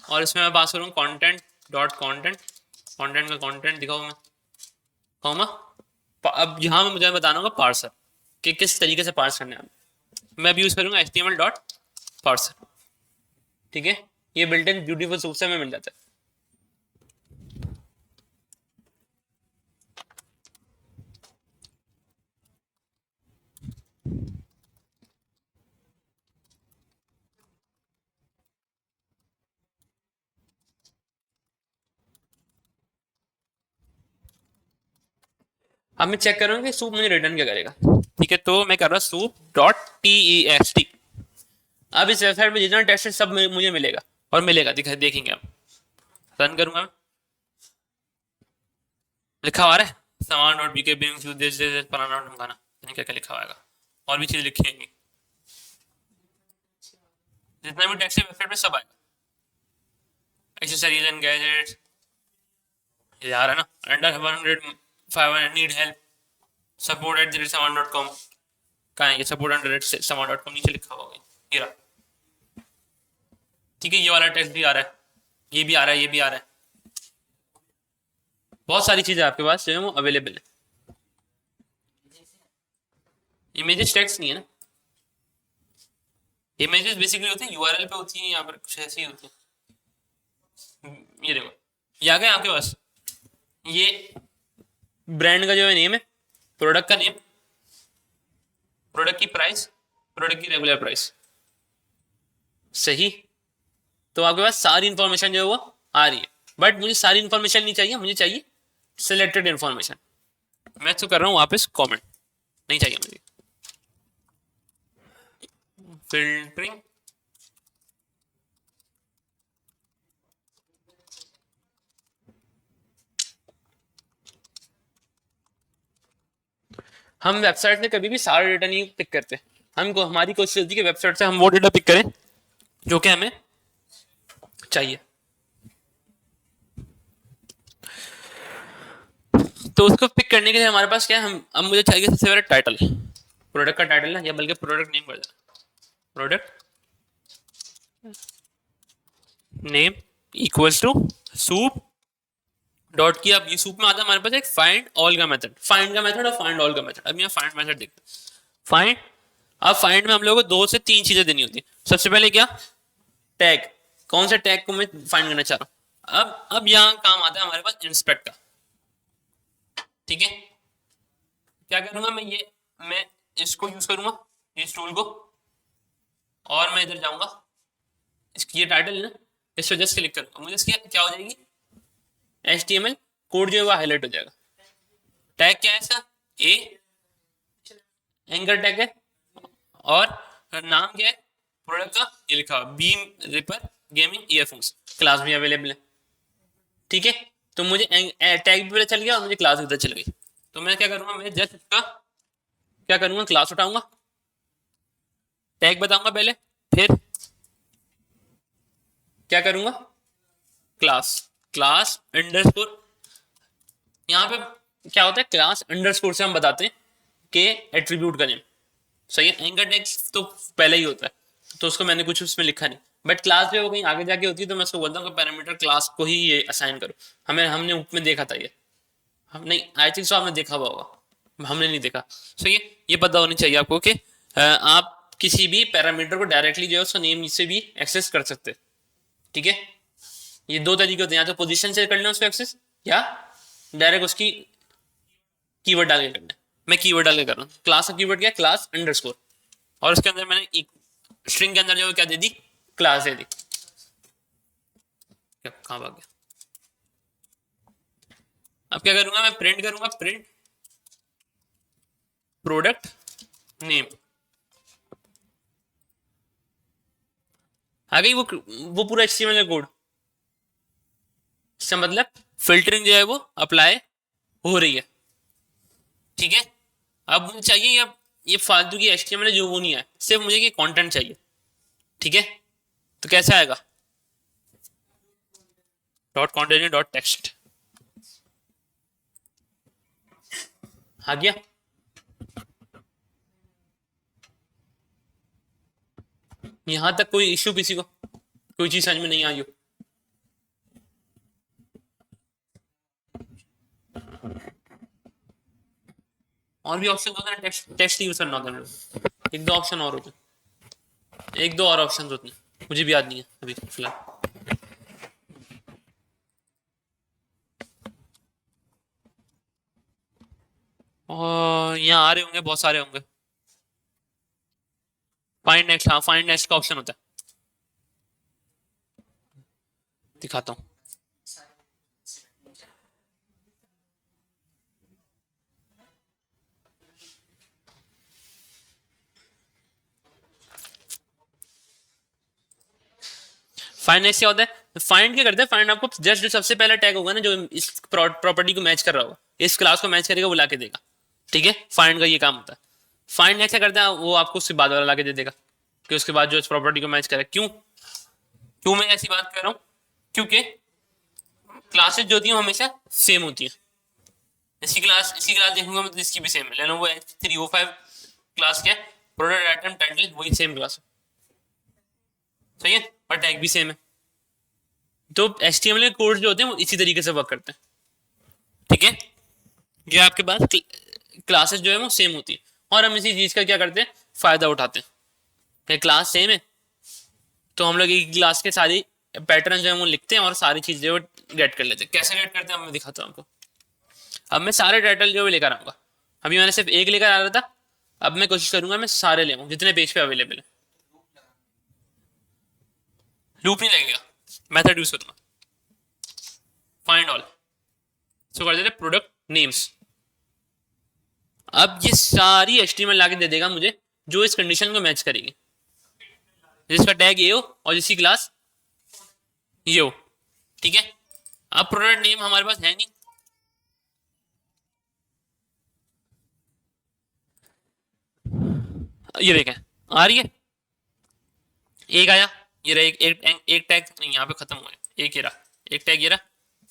और इसमें मैं पास करूँगा कंटेंट डॉट कंटेंट, कंटेंट का कंटेंट दिखाऊँ मैं, कहूँगा अब यहाँ में मुझे बताना होगा पार्सर, कि किस तरीके से पार्स करना है, मैं भी यूज़ करूँगा HTML डॉट पार्सर। ठीक है, ये बिल्ट इन ब्यूटीफुल सूप से हमें मिल जाता है। अब मैं चेक करूंगा कि सूप मुझे रिटर्न क्या करेगा। ठीक है, तो मैं कर रहा सूप डॉट TEXT। अब इस वेबसाइट में जितना टेक्स्ट है सब मुझे मिलेगा, और मिलेगा, दिखा देखेंगे आप। रन करूंगा मैं, लिखा हुआ आ रहा है सामान dot BK being to this this फलाना ढमकाना, क्या क्या लिखा हुआ है, और भी चीज लिखी होंगी। जितना भी टेक्स्ट है वेबसाइट में सब आएगा। एक्सेसरीज एंड गैजेट्स, ये आ रहा है ना, under 100 500 need help, support at सामान डॉट कॉम। कहाँ है ये सपोर्ट अंडर सामान डॉट कॉम, नीचे लिखा हुआ होगा ये रहा। ठीक है, ये वाला टेक्स्ट भी आ रहा है, ये भी आ रहा है, ये भी आ रहा है। बहुत सारी चीजें आपके पास जो है वो अवेलेबल है। इमेजेस टेक्स्ट नहीं है ना, इमेजेस बेसिकली होती है यूआरएल पे होती है, यहाँ पर कुछ ऐसी ही होती है। ये देखो, ये आ गया आपके पास, ये ब्रांड का जो है नेम है, प्रोडक्ट का नेम, प्रोडक्ट की प्राइस, प्रोडक्ट की रेगुलर प्राइस। सही, तो आपके पास सारी इंफॉर्मेशन जो है वो आ रही है। बट मुझे सारी इंफॉर्मेशन नहीं चाहिए, मुझे चाहिए सिलेक्टेड इंफॉर्मेशन। मैं तो कर रहा हूँ वापस कमेंट, नहीं चाहिए मुझे। फिल्टरिंग, हम वेबसाइट से कभी भी सारा डेटा नहीं पिक करते। हमको हमारी कोशिश होती है कि वेबसाइट से हम वो डेटा पिक करें जो कि हमें चाहिए। तो उसको पिक करने के लिए हमारे पास क्या है, हम अब मुझे चाहिए सबसे पहले टाइटल, प्रोडक्ट का टाइटल ना, या बल्कि प्रोडक्ट नेम कर देना, product name equals to soup dot की। अब ये सूप में आता है हमारे पास एक फाइंड ऑल का मेथड, फाइंड का मेथड और फाइंड ऑल का मेथड। अब यहाँ फाइंड मेथड देखते हैं, फाइंड। अब फाइंड में हम लोगों को 2 से 3 चीजें देनी होती है। सबसे पहले क्या, टैग, कौन से टैग को मैं फाइंड करना चाह रहा हूँ। अब यहाँ काम आता है हमारे पास इंस्पेक्ट का। ठीक है, क्या करूंगा मैं, ये मैं इसको यूज करूंगा, इस टूल को, और मैं इधर जाऊंगा, इसकी ये टाइटल है ना, इस वजह से क्लिक करूंगा, मुझे इसकी क्या हो जाएगी, HTML कोड जो है वो हाईलाइट हो जाएगा। टैग क्या है इसका, ए एंकर टैग है, और नाम क्या है प्रोडक्ट का, ये लिखा हुआ beam ripper gaming earphones, class भी अवेलेबल है। ठीक है, तो मुझे टैग भी पता चल गया और मुझे क्लास भी पता चल गई। तो मैं क्या करूंगा, मैं जस्ट इसका क्या करूंगा, क्लास उठाऊंगा, टैग बताऊंगा पहले, फिर क्या करूंगा, क्लास, क्लास अंडरस्कोर। यहाँ पे क्या होता है, क्लास अंडरस्कोर से हम बताते हैं कि एट्रीब्यूट का नेम। सही है, एंकर टैग तो पहले ही होता है, तो उसको मैंने कुछ उसमें लिखा नहीं। बट क्लास जो वो कहीं आगे जाके होती है, तो मैं उसको बोलता हूँ कि पैरामीटर क्लास को ही ये असाइन करो। हमने उसमें देखा था ये, हम नहीं, आई थिंक सो आपने देखा हुआ होगा, हमने नहीं देखा। सही है, ये पता होनी चाहिए आपको कि आप किसी भी पैरामीटर को डायरेक्टली जो है उसका नेम से भी एक्सेस कर सकते हैं। ठीक है, ये 2 तरीके होते हैं, या तो पोजीशन से कर लें उसको एक्सेस, या डायरेक्ट उसकी कीवर्ड डाल के करना है। मैं कीवर्ड डाल के कर रहा हूँ, क्लास का कीवर्ड क्या है, क्लास अंडरस्कोर, और उसके अंदर मैंने एक स्ट्रिंग के अंदर जो क्या दे दी, क्लास दे दी। कहाँ भाग गया, अब क्या करूंगा, मैं प्रिंट करूंगा, प्रिंट प्रोडक्ट नेम। आ गई वो पूरा HTML का कोड। इसका मतलब फिल्टरिंग जो है वो अप्लाई हो रही है। ठीक है, अब मुझे चाहिए ये फालतू की HTML जो वो नहीं है, सिर्फ मुझे ये कंटेंट चाहिए। ठीक है, तो कैसे आएगा, डॉट कॉन्टेंट डॉट टेक्स्ट आ गया। यहां तक कोई इश्यू, किसी को कोई चीज समझ में नहीं आई हो। और भी ऑप्शन होते हैं, टेक्स्ट टेक्स्ट यूज करना होता है, एक दो ऑप्शन और होते हैं, एक दो और ऑप्शन होते हैं, मुझे भी याद नहीं है अभी फिलहाल। और यहाँ आ रहे होंगे, बहुत सारे होंगे। फाइंड नेक्स्ट, हाँ फाइंड नेक्स्ट का ऑप्शन होता है, दिखाता हूँ। फाइंड नेक्स्ट क्या होता है, फाइंड क्या करते हैं, फाइंड आपको जस्ट जो सबसे पहला टैग होगा ना जो इस प्रॉपर्टी को मैच कर रहा होगा, इस क्लास को मैच करेगा, वो ला के देगा। ठीक है, फाइंड का ये काम होता है। फाइंड नेक्स्ट क्या करता है, वो आपको उसके बाद वाला ला के दे देगा कि उसके बाद जो इस प्रॉपर्टी को मैच करे। क्यों क्यों मैं ऐसी बात कर रहा हूँ, क्योंकि क्लासेस जो होती हैं हमेशा सेम होती है। इसी क्लास देखूंगा मैं तो इसकी भी सेम है, लेनोवो H305 क्लास क्या है, प्रोडक्ट आइटम टाइटल वही सेम क्लास है, सही है, और टैग भी सेम है। तो HTML के कोड्स जो होते हैं वो इसी तरीके से वर्क करते हैं। ठीक है, ये आपके पास क्लासेस जो है वो सेम होती है, और हम इसी चीज का क्या करते हैं, फायदा उठाते हैं कि क्लास सेम है तो हम लोग एक क्लास के सारी पैटर्न जो है वो लिखते हैं और सारी चीजें वो गेट कर लेते हैं। कैसे गेट करते हैं, अब मैं दिखाता हूँ आपको। अब मैं सारे टाइटल जो है लेकर आऊंगा, अभी मैंने सिर्फ एक लेकर आ रहा था, अब मैं कोशिश करूंगा मैं सारे ले आऊं जितने पेज पे अवेलेबल है। लूप नहीं लगेगा, मेथड यूज करूंगा, फाइंड ऑल, सो कर देते प्रोडक्ट नेम्स। अब ये सारी HTML लाके दे देगा मुझे जो इस कंडीशन को मैच करेगी, जिसका टैग ये हो और जिसकी क्लास ये हो। ठीक है, अब प्रोडक्ट नेम हमारे पास है नहीं, ये देखें आ रही है, एक आया, ये रहा एक टैग नहीं, यहाँ पे खत्म हुआ है, एक ये रहा, एक टैग ये रहा,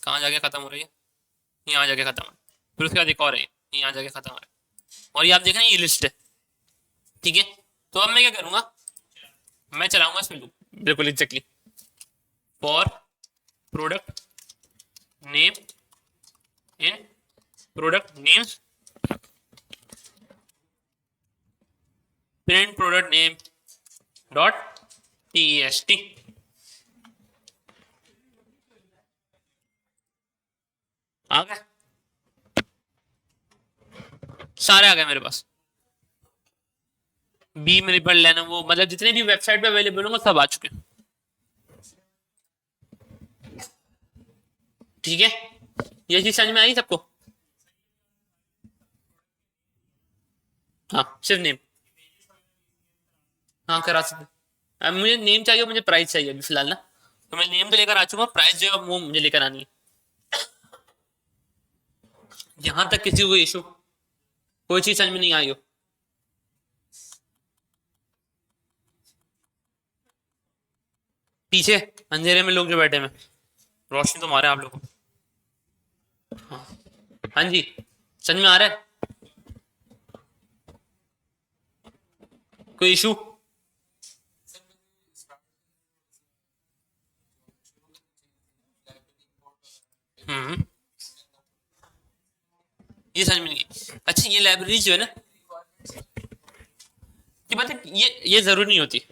कहाँ जाके खत्म हो रही है, यहाँ जाके खत्म है, फिर उसके बाद एक और है, यहाँ जाके खत्म हो रहा है, और ये आप देख रहे हैं ये लिस्ट है। ठीक है, तो अब मैं क्या करूंगा, मैं चलाऊंगा इसमें लूप, बिल्कुल exactly, for product name in product names print product name dot txt। आ गए, सारे आ गए मेरे पास, बी मेरे पर लेना वो, मतलब जितने भी वेबसाइट पे अवेलेबल होंगे सब आ चुके हैं। ठीक है, ये चीज समझ में आई सबको, हाँ सिर्फ नेम, हाँ करा सकते। अब मुझे नेम चाहिए, मुझे प्राइस चाहिए अभी फिलहाल ना, तो मैं नेम तो लेकर आ चुका हूँ, प्राइस जो है वो मुझे लेकर आनी है। यहां तक किसी को इशू, कोई चीज समझ में नहीं आई हो, पीछे अंधेरे में लोग जो बैठे हैं, रोशनी तो मारे आप लोगों को। हाँ हाँ जी, समझ में आ रहा है, कोई इशू? हम्म, ये समझ में नहीं आई। अच्छा ये लाइब्रेरी जो है ना, ये बात है, ये जरूरी नहीं होती,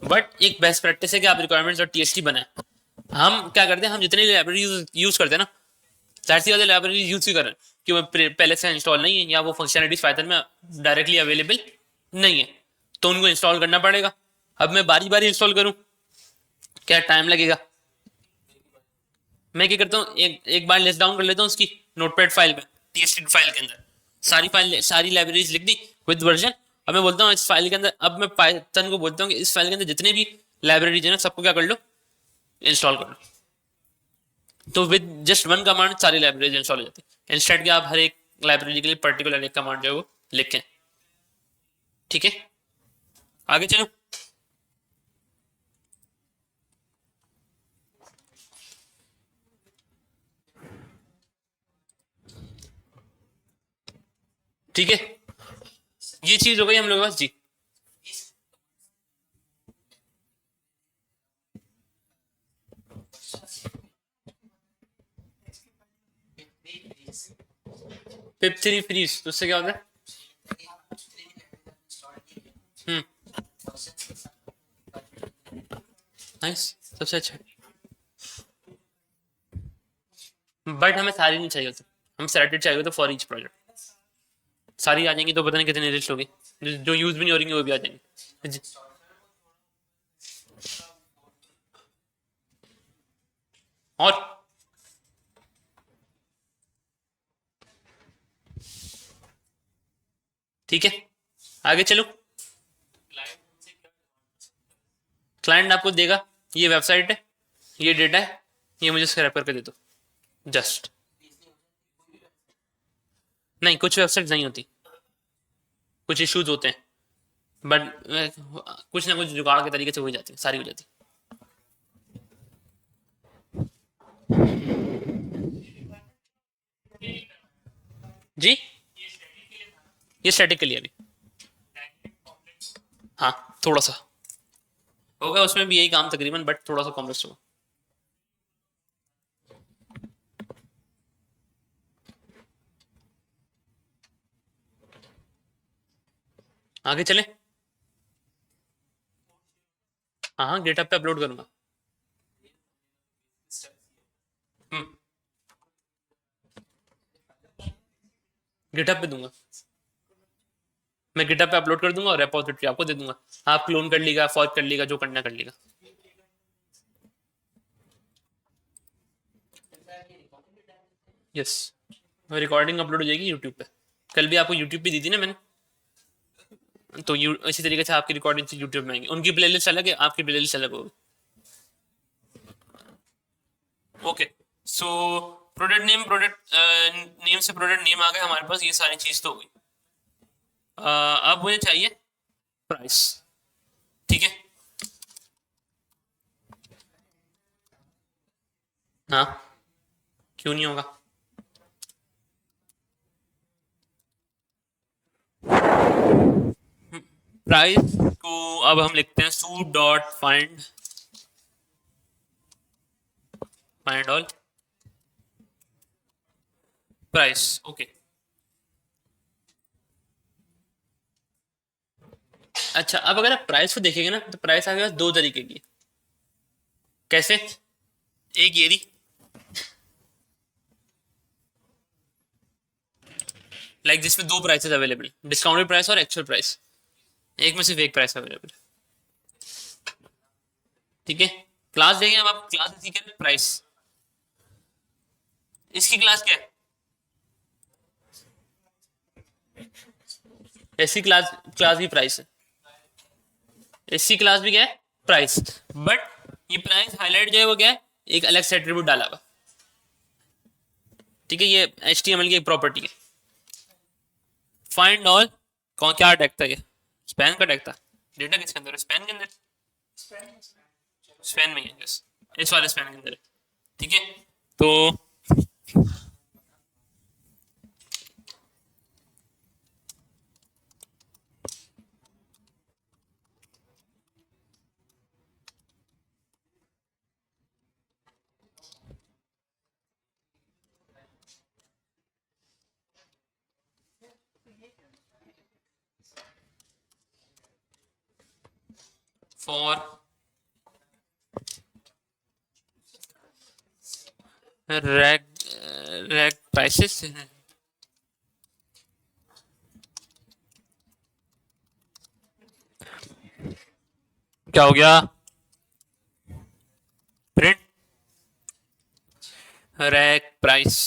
बट एक बेस्ट प्रैक्टिस है कि आप रिक्वायरमेंट्स और TXT बनाए। हम क्या करते हैं, हम जितनी लाइब्रेरी यूज करते हैं ना, जाहिर सी बात है लाइब्रेरी यूज ही करें कि वो पहले से इंस्टॉल नहीं है या वो फंक्शनलिटीज पाइथन में डायरेक्टली अवेलेबल नहीं है, तो उनको इंस्टॉल करना पड़ेगा। अब मैं बारी बारी इंस्टॉल करूं, क्या टाइम लगेगा। मैं क्या करता हूँ, एक बार लिस्ट डाउन कर लेता हूँ उसकी नोटपैड फाइल में, TXT फाइल के अंदर सारी लाइब्रेरीज लिख दी विद वर्जन। अब मैं बोलता हूँ इस फाइल के अंदर, अब मैं पाइथन को बोलता हूँ कि इस फाइल के अंदर जितने भी लाइब्रेरीज है ना सबको क्या कर लो, इंस्टॉल कर लो। तो विद जस्ट वन कमांड सारी लाइब्रेरीज इंस्टॉल हो जाती है, इंस्टेड कि आप हर एक लाइब्रेरी के लिए पर्टिकुलर एक कमांड जो है वो लिखें। ठीक है, आगे चलो। ठीक है, ये चीज हो गई हम लोग पास जी। पिप3 फ्रीज तो उससे क्या होता है? हम्म, नाइस, सबसे अच्छा। बट हमें सारी नहीं चाहिए होती, हम सेलेक्टेड चाहिए होता फॉर ईच प्रोजेक्ट। सारी आ जाएंगी तो पता नहीं कितनी लिस्ट होगी, जो यूज भी नहीं हो रही वो भी आ जाएंगी जी। और ठीक है, आगे चलो। क्लाइंट आपको देगा, ये वेबसाइट है, ये डेटा है, ये मुझे स्क्रैप करके दे दो जस्ट। नहीं, कुछ वेबसाइट नहीं होती, कुछ इश्यूज होते हैं, बट कुछ ना कुछ जुगाड़ के तरीके से हो ही जाती है, सारी हो जाती है। जी, ये स्टैटिक के लिए अभी। हाँ, थोड़ा सा होगा, उसमें भी यही काम तकरीबन, बट थोड़ा सा कॉम्प्लेक्स होगा। आगे चले। हाँ हाँ, गिटहब पे अपलोड करूंगा। हम्म, गिटहब पे दूंगा, मैं गिटहब पे अपलोड कर दूंगा और रेपोजिटरी आपको दे दूंगा। आप क्लोन कर लीजिएगा, फॉर्क कर लीजिएगा, जो करना कर लीजिएगा। यस, रिकॉर्डिंग अपलोड हो जाएगी यूट्यूब पे। कल भी आपको यूट्यूब पे दी थी ना मैंने, तो इसी तरीके से आपकी रिकॉर्डिंग से यूट्यूब में आएंगी। उनकी प्लेलिस्ट अलग है, आपकी प्लेलिस्ट अलग होगी। ओके, सो प्रोडक्ट नेम से प्रोडक्ट नेम आ गया हमारे पास, ये सारी चीज तो हो गई। अब मुझे चाहिए प्राइस। ठीक है। हाँ, क्यों नहीं होगा? प्राइस को अब हम लिखते हैं suit dot find, find all price. Okay, अच्छा, अब अगर आप प्राइस को देखेंगे ना, तो प्राइस आ गया दो तरीके की। कैसे? एक ये रही, लाइक जिसमें दो प्राइसेस अवेलेबल, डिस्काउंटेड प्राइस और एक्चुअल प्राइस। एक में सिर्फ एक प्राइस अवेलेबल है। ठीक है, क्लास देखें अब आप, क्लास इसी के प्राइस, इसकी क्लास क्या है? ऐसी क्लास, क्लास भी प्राइस है, ऐसी क्लास भी क्या है? प्राइस। बट ये प्राइस हाईलाइट जो है वो क्या है? एक अलग से एट्रीब्यूट डाला हुआ। ठीक है, ये HTML की एक प्रॉपर्टी है। फाइंड ऑल, कौन क्या टैग था ये? स्पैन का टैग था। डेटा किसके अंदर है? स्पैन के अंदर, स्पैन में ही है, यस, इस वाले स्पैन के अंदर है। ठीक है, तो फॉर रैक, रैक प्राइसेस, क्या हो गया? Print rack price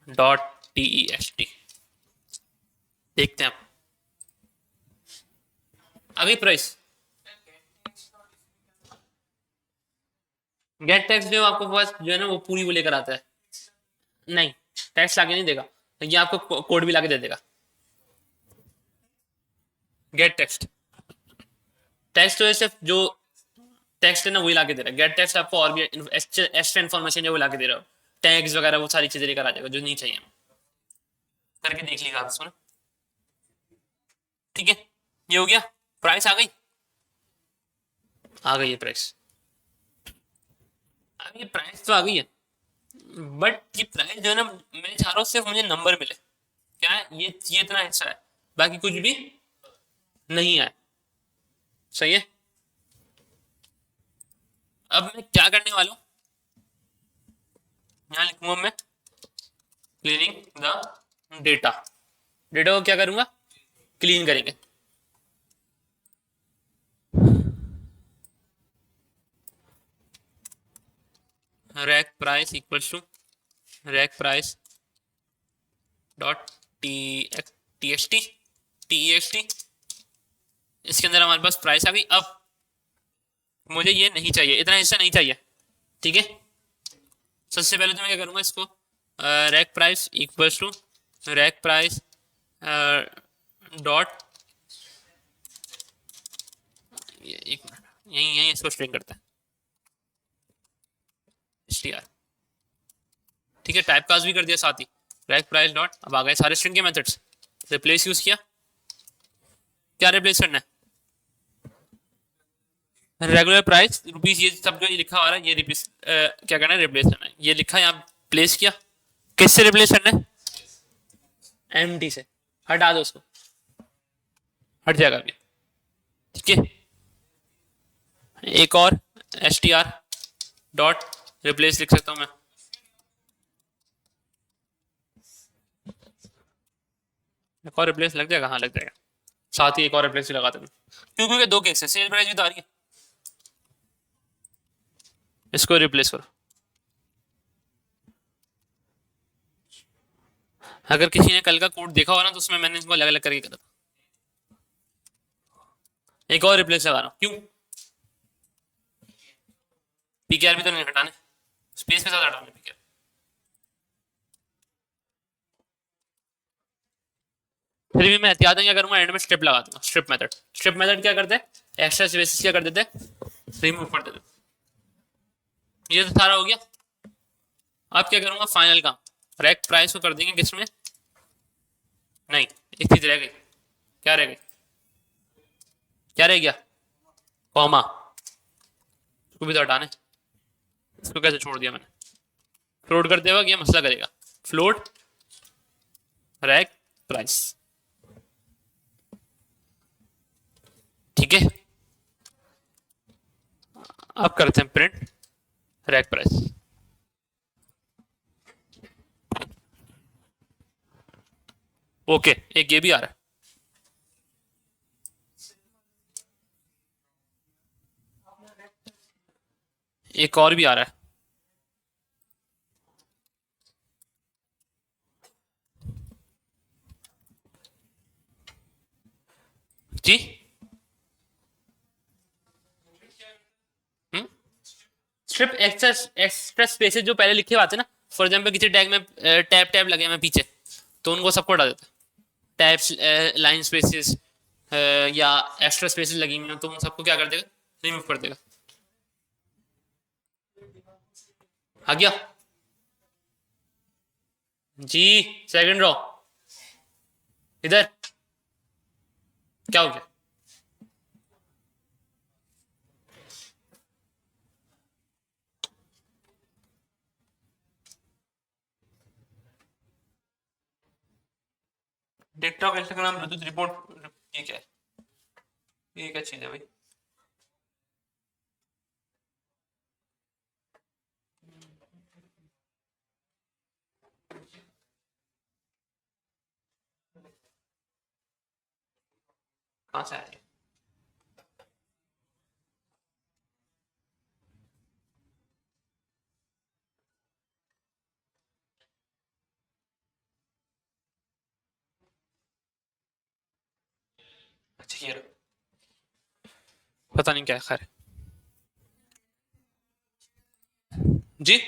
dot TEXT। देखते हैं आप, अभी प्राइस गेट टैक्स जो आपको पास जो है ना, वो पूरी वो लेकर आता है। नहीं, टैक्स लाके नहीं देगा, ये आपको कोड भी लाके दे देगा। गेट टेक्स्ट, टेक्स्ट तो सिर्फ जो टेक्स्ट है ना वही लाके दे रहा है। गेट टेक्स्ट आपको और भी एक्स्ट्रा इन्फॉर्मेशन जो वो लाके दे रहा हो, टैग्स वगैरह वो सारी चीजें लेकर आ जाएगा जो नहीं चाहिए। करके देख लीजिएगा आप इसको ना। ठीक है, ये हो गया, प्राइस आ गई, आ गई है प्राइस। अब ये प्राइस तो आ गई है, बट ये प्राइस जो है ना, मैं चाह रहा हूँ सिर्फ मुझे नंबर मिले। क्या है ये इतना हिस्सा है, बाकी कुछ भी नहीं है। सही है, अब मैं क्या करने वाला हूँ, यहाँ लिखूंगा मैं क्लीनिंग द डेटा। डेटा को क्या करूंगा? क्लीन करेंगे। Rack price equals to rack price dot TXT। इसके अंदर हमारे पास प्राइस आ गई। अब मुझे ये नहीं चाहिए, इतना हिस्सा नहीं चाहिए, ठीक है, सबसे पहले तो मैं क्या करूँगा, इसको rack price equals to rack price dot, एक मिनट, यहीं यहीं इसको स्ट्रिंग करता है str, ठीक है। टाइप कास्ट भी कर दिया साथ ही, रैक प्राइस डॉट, अब आ गए सारे स्ट्रिंग के मेथड्स। रिप्लेस यूज किया, क्या रिप्लेस करना है, रेगुलर प्राइस रुपीज, ये सब जो ये लिखा आ रहा है ये रिप्लेस क्या करना है, रिप्लेस करना है। ये लिखा है यहाँ प्लेस किया, किससे रिप्लेस करना है, एम से, हटा दो उसको, हट जाएगा अभी, ठीक है। एक और S T R dot replace लिख सकता हूँ मैं, एक और रिप्लेस लग जाएगा, हाँ लग जाएगा, साथ ही एक और रिप्लेस भी लगा देंगे, क्योंकि दो केस है, सेल प्राइस भी तो आ रही है, इसको रिप्लेस करो। अगर किसी ने कल का कोड देखा हो ना, तो उसमें मैंने इसको अलग अलग करके करा था। एक और रिप्लेस लगा रहा हूँ, क्यों, पीकेआर भी तो नहीं हटाने, स्पेस के साथ हटाने पीकेआर। फिर भी मैं एहतियात क्या करूंगा, एंड में स्ट्रिप लगा दूंगा, स्ट्रिप मेथड। स्ट्रिप मेथड क्या करते हैं, एक्स्ट्रा स्पेसिस क्या कर देते हैं, रिमूव कर देते हैं। ये तो सारा हो गया। अब क्या करूंगा, फाइनल काम, रैक प्राइस को कर देंगे किसमें, नहीं एक चीज रह गई, क्या रह गई, क्या रह गया, कॉमा, इसको भी तो हटाने, इसको कैसे छोड़ दिया मैंने, फ्लोट करते वक्त ये मसला करेगा, फ्लोट रैक प्राइस, ठीक है। अब करते हैं प्रिंट रैक प्राइस, ओके, एक ये भी आ रहा है, एक और भी आ रहा है जी, स्ट्रिप एक्स्ट्रा, एक्स्ट्रा स्पेसेस जो पहले लिखे हुए आते हैं ना, फॉर एग्जांपल किसी टैग में टैब टैब लगे हैं पीछे, तो उनको सबको हटा देता है, टैब्स, लाइन स्पेसेस या एक्स्ट्रा स्पेसेस लगी हुई हैं, तो उन सबको क्या कर देगा, रिमूव कर देगा। आ गया जी, सेकंड रो, इधर क्या हो गया, टिकटॉक इंस्टाग्राम ब्लूटूथ रिपोर्ट, ये क्या है, ये क्या चीज है भाई, कहाँ से आ रही है, अच्छा ये पता नहीं क्या है, खैर जी,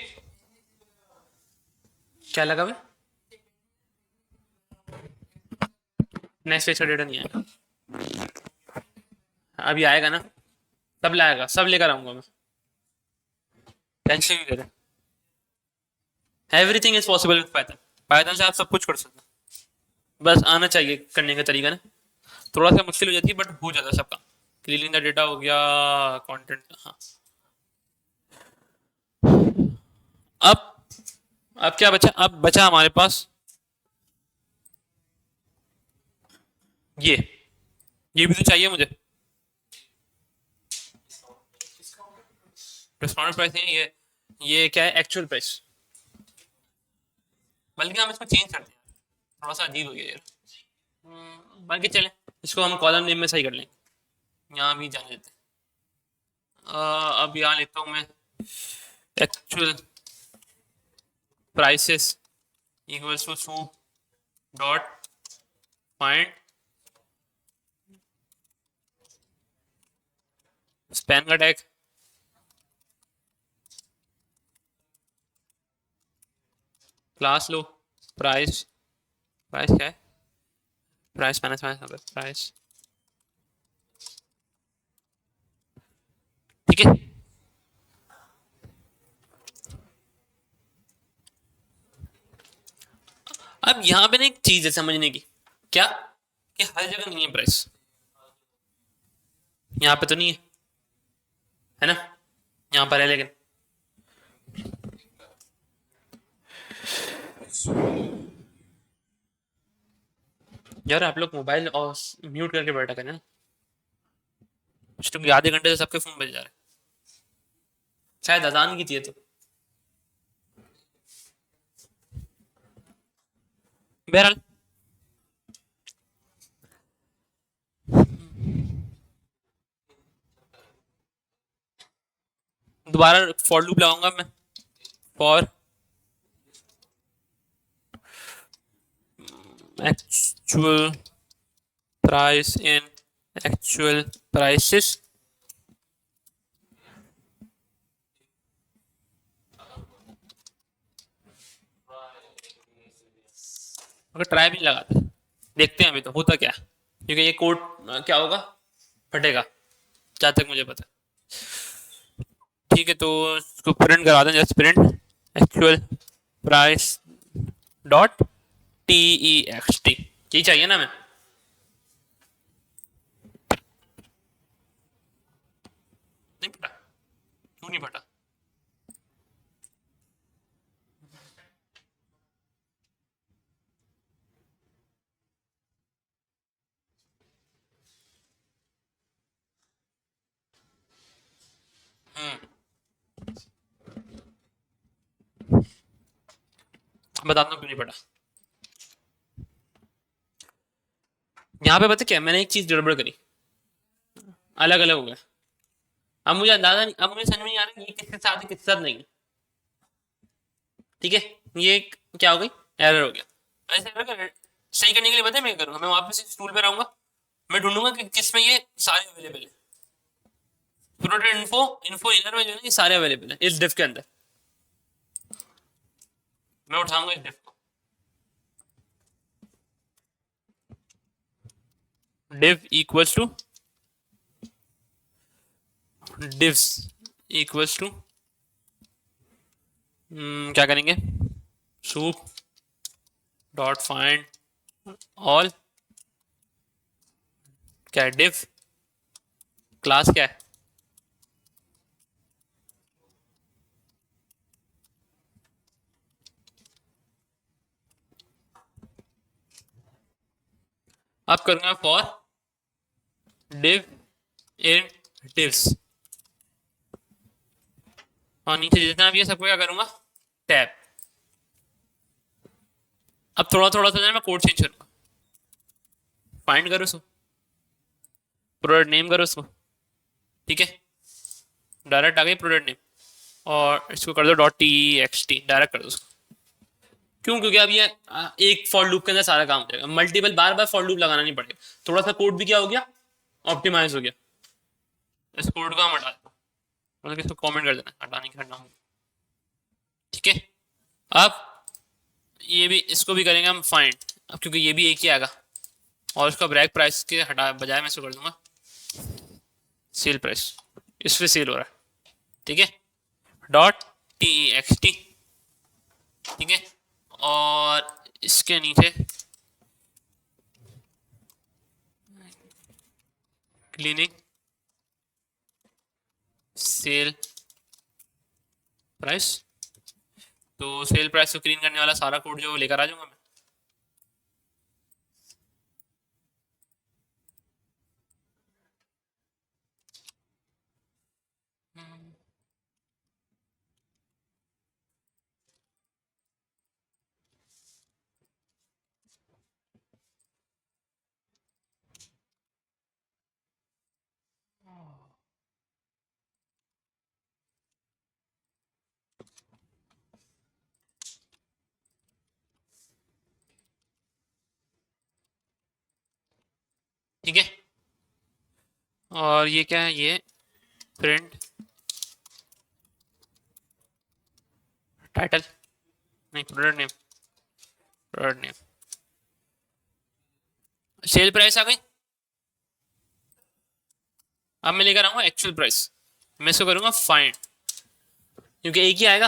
क्या लगा भाई, नेक्स्ट पेज का डेटा नहीं आएगा, अभी आएगा ना, सब लाएगा, सब लेकर आऊंगा मैं, टेंशन नहीं ले रहे, everything is possible with Python, Python से आप सब कुछ कर सकते हैं, बस आना चाहिए करने का तरीका ना, थोड़ा सा मुश्किल हो जाती है बट हो जाता है सब काम। क्लीनिंग द डेटा हो गया, कंटेंट, हाँ। अब अब क्या बचा, अब बचा हमारे पास ये ये भी तो चाहिए मुझे, डिस्काउंट प्राइस नहीं, ये क्या है, एक्चुअल प्राइस, बल्कि हम इसको चेंज करते हैं, थोड़ा सा अजीब हो गया यार, बल्कि चले इसको हम कॉलम नेम में सही कर लेंगे, यहाँ भी जाने देते हैं। अब यहाँ लेता हूँ मैं, actual prices equals to soup dot find span का टैग, क्लास लो, प्राइस, प्राइस क्या है, प्राइस माइनस माइनस प्राइस, ठीक है। अब यहाँ पे ना एक चीज है समझने की, क्या, कि हर जगह नहीं है प्राइस, यहाँ पे तो नहीं है ना, यहाँ पर है लेकिन। यार आप लोग मोबाइल और म्यूट करके बैठा करें ना, क्योंकि आधे घंटे से सबके फोन बज जा रहे हैं, शायद अजान की थी ये तो। बहरहाल, दोबारा फॉर लूप लगाऊंगा मैं, for actual price in actual prices, अगर ट्राई भी नहीं लगाते, देखते हैं अभी तो होता क्या है। क्योंकि ये कोड क्या होगा, फटेगा, जहाँ तक मुझे पता है। ठीक है, तो इसको प्रिंट करा दें, just print actual price dot T E x T, यही चाहिए ना हमें। नहीं पता क्यों नहीं पता। बताता हूँ क्यों नहीं पता। यहाँ पे पता क्या, मैंने एक चीज गड़बड़ करी, अलग अलग हो गया। अब मुझे अंदाजा नहीं, अब मुझे समझ में नहीं आ रहा ये किसके साथ है किसके साथ नहीं है। ठीक है, ये क्या हो गई, एरर हो गया। ऐसे एरर कर, सही करने के लिए पता है मैं करूँगा, मैं वापस इस टूल पे रहूंगा, मैं ढूंढूंगा कि किसमें ये सारे अवेलेबल है, प्रोडक्ट इन्फो, इन्फो इनर में जो है ना ये सारे अवेलेबल है इस डिफ के अंदर। मैं उठाऊंगा इस डिफ को, div equals to divs equals to क्या करेंगे, soup डॉट फाइंड ऑल, क्या है div, क्लास क्या है, अब करूंगा फॉर div इन divs, और नीचे जितना भी है सबको क्या करूंगा, टैब। अब थोड़ा थोड़ा सा मैं कोड चेंज करूंगा, फाइंड करो उसको, प्रोडक्ट नेम करो उसको, ठीक है, डायरेक्ट आ गई प्रोडक्ट नेम, और इसको कर दो dot T x T, direct कर दो उसको। क्यों, क्योंकि अब ये एक फॉर लूप के अंदर सारा काम हो जाएगा, multiple bar bar for loop लगाना नहीं पड़ेगा, थोड़ा सा कोड भी क्या हो गया, ऑप्टिमाइज हो गया। इस कोड को हम हटा दें, मतलब इसको कमेंट कर देना, हटाने की हटाना, ठीक है। अब ये भी, इसको भी करेंगे हम फाइंड, अब क्योंकि ये भी एक ही आएगा, और इसका ब्रैक प्राइस के हटा बजाय मैं इसको कर दूंगा सेल प्राइस, इस पे सेल हो रहा है, ठीक है, डॉट टी एक्स टी, ठीक है, और इसके नीचे क्लीनिंग सेल प्राइस, तो सेल प्राइस को क्लीन करने वाला सारा कोड जो लेकर आ जाऊंगा मैं। ठीक है, और ये क्या है, ये प्रिंट टाइटल, नहीं product name, product name, sale price आ गई। अब मैं लेकर आऊंगा एक्चुअल प्राइस, मैं इसको करूंगा फाइंड, क्योंकि एक ही आएगा,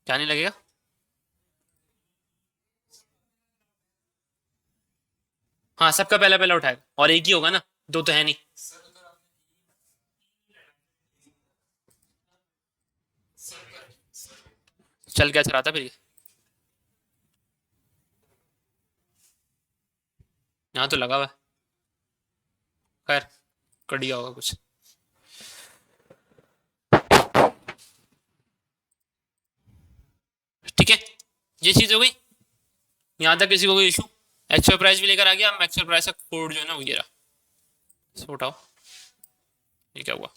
क्या नहीं लगेगा। हाँ सबका पहला पहला उठाएगा और एक ही होगा ना, दो तो है नहीं। चल क्या चला था फिर ये, यहाँ तो लगा हुआ है, खैर कट गया होगा कुछ। ठीक है, ये चीज हो गई, यहाँ तक किसी को कोई इशू। एक्चुअल प्राइस भी लेकर आ गया, अब एक्चुअल प्राइस का कोड जो है ना वो ये रहा, इसको उठाओ, ये क्या हुआ।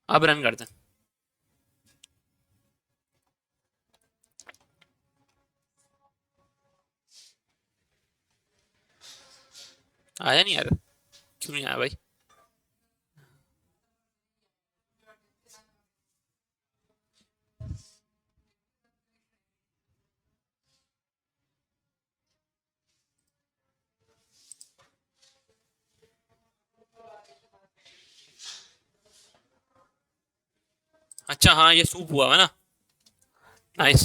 अब रन करते हैं, आया नहीं यार, क्यों नहीं आया भाई। अच्छा हाँ ये सूप हुआ है ना, नाइस,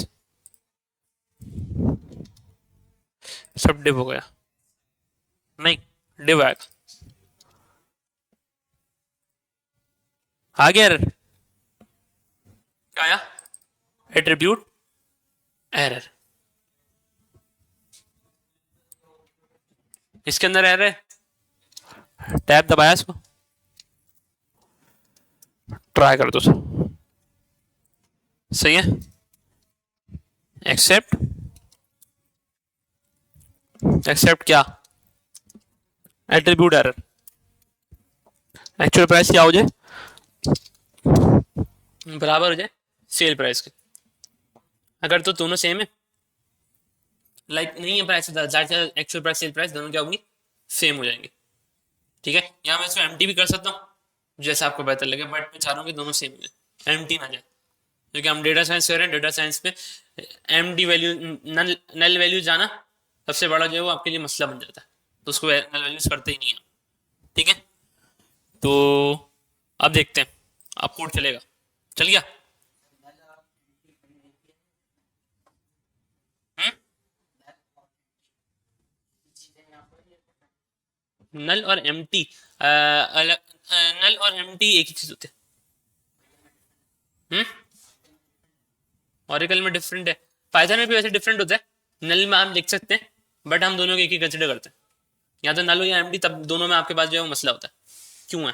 सब डिप हो गया, नहीं डिप आएगा, आ गया error। क्या आया, एट्रीब्यूट एरर, इसके अंदर एरर है, टैब दबाया इसको, ट्राई कर दो, सही है, एक्सेप्ट, एक्सेप्ट क्या, एट्रीब्यूट एरर, एक्चुअल प्राइस क्या हो जाए, बराबर हो जाए सेल प्राइस के, अगर तो दोनों सेम है, लाइक नहीं है price, actual price sale price दोनों क्या होंगी, सेम हो जाएंगे। ठीक है, यहाँ मैं इसको एम्प्टी भी कर सकता हूँ जैसा आपको बेहतर लगे, बट मैं चाह रहा हूँ कि दोनों सेम हो जाए, एम्प्टी ना जाए, क्योंकि हम डेटा साइंस कर रहे हैं, डेटा साइंस पे एम्प्टी वैल्यू, नल नल वैल्यू जाना सबसे बड़ा जो है वो आपके लिए मसला बन जाता है, तो उसको नल वैल्यूज करते ही नहीं है। ठीक है, तो अब देखते हैं, अब कोड चलेगा, चल गया। हम्म? नल और एम्प्टी अलग, नल और एम्प्टी एक ही चीज होते हैं। ऑरिकल में डिफरेंट है, पाइथन में भी वैसे डिफरेंट होता है, नल में आप लिख सकते हैं, बट हम दोनों को एक ही कंसिडर करते हैं, या तो नल हो या एम्प्टी, तब दोनों में आपके पास जो है वो मसला होता है, क्यों है,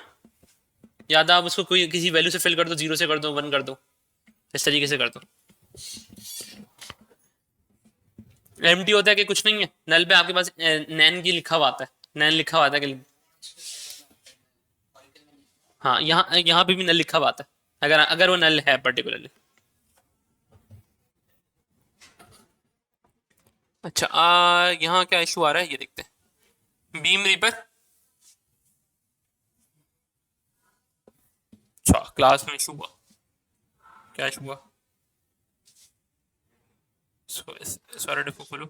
या तो आप उसको कोई किसी वैल्यू से फिल कर दो, जीरो से कर दो, वन कर दो, इस तरीके से कर दो। एम्प्टी होता है कि कुछ नहीं है, नल पे आपके पास नैन की लिखा हुआ आता है, नैन लिखा हुआ आता है कि, हाँ यहाँ यहाँ पे भी नल लिखा हुआ आता है, अगर अगर वो नल है पर्टिकुलरली। अच्छा यहाँ क्या इशू आ रहा है ये देखते हैं, बीम रीपर, अच्छा क्लास में इशू हुआ, क्या इशू हुआ, सॉरी डिफो खोलो,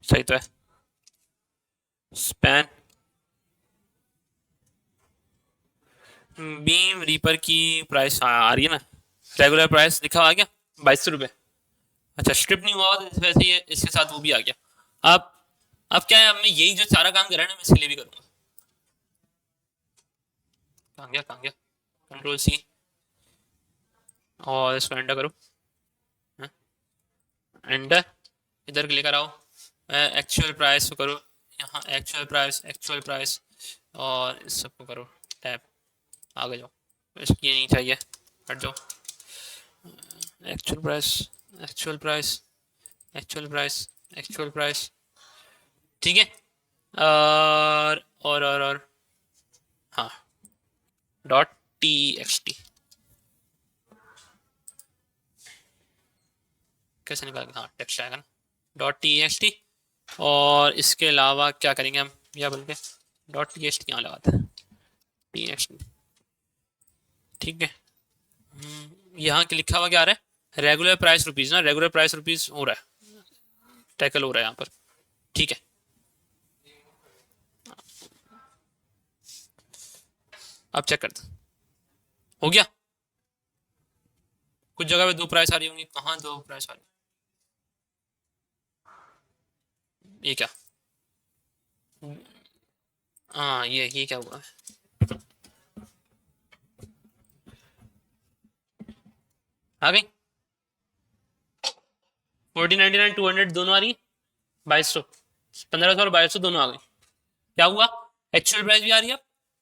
सही तो है, स्पैन बीम रीपर की प्राइस आ रही है ना, रेगुलर प्राइस लिखा हुआ आ गया 2200 रुपये, अच्छा स्ट्रिप नहीं हुआ तो इस वजह से ये इसके साथ वो भी आ गया। अब क्या है, अब मैं यही जो सारा काम कर रहा है ना मैं इसके लिए भी करूँगा, कहाँ गया कहाँ गया, कंट्रोल सी और इसको एंटर करो, एंटर, इधर लेकर आओ, एक्चुअल प्राइस को करो, यहाँ एक्चुअल प्राइस और इस सबको करो टैप, आगे जाओ, इसको ये नहीं चाहिए, हट जाओ, actual price, actual price, actual price, actual price, ठीक है, और हाँ डॉट टी एक्स टी, कैसे निकाल, हाँ टेक्स्ट आएगा ना, डॉट टी एक्स टी। और इसके अलावा क्या करेंगे हम, या बल्कि डॉट टी एक्स टी यहाँ लगाते हैं, टी एक्स टी, ठीक है। यहाँ के लिखा हुआ क्या आ रहा है, रेगुलर प्राइस रुपीज ना, रेगुलर प्राइस रुपीज हो रहा है, टैकल हो रहा है यहाँ पर, ठीक है। अब चेक करते हैं, हो गया। कुछ जगह पे दो प्राइस आ रही होंगी, कहाँ दो प्राइस आ रही, ये क्या, हाँ ये क्या हुआ है, 1499 200 दोनों आ रही है, 2200, 1500 और 2200 दोनों आ गई। क्या हुआ, एक्चुअल प्राइस भी आ रही है,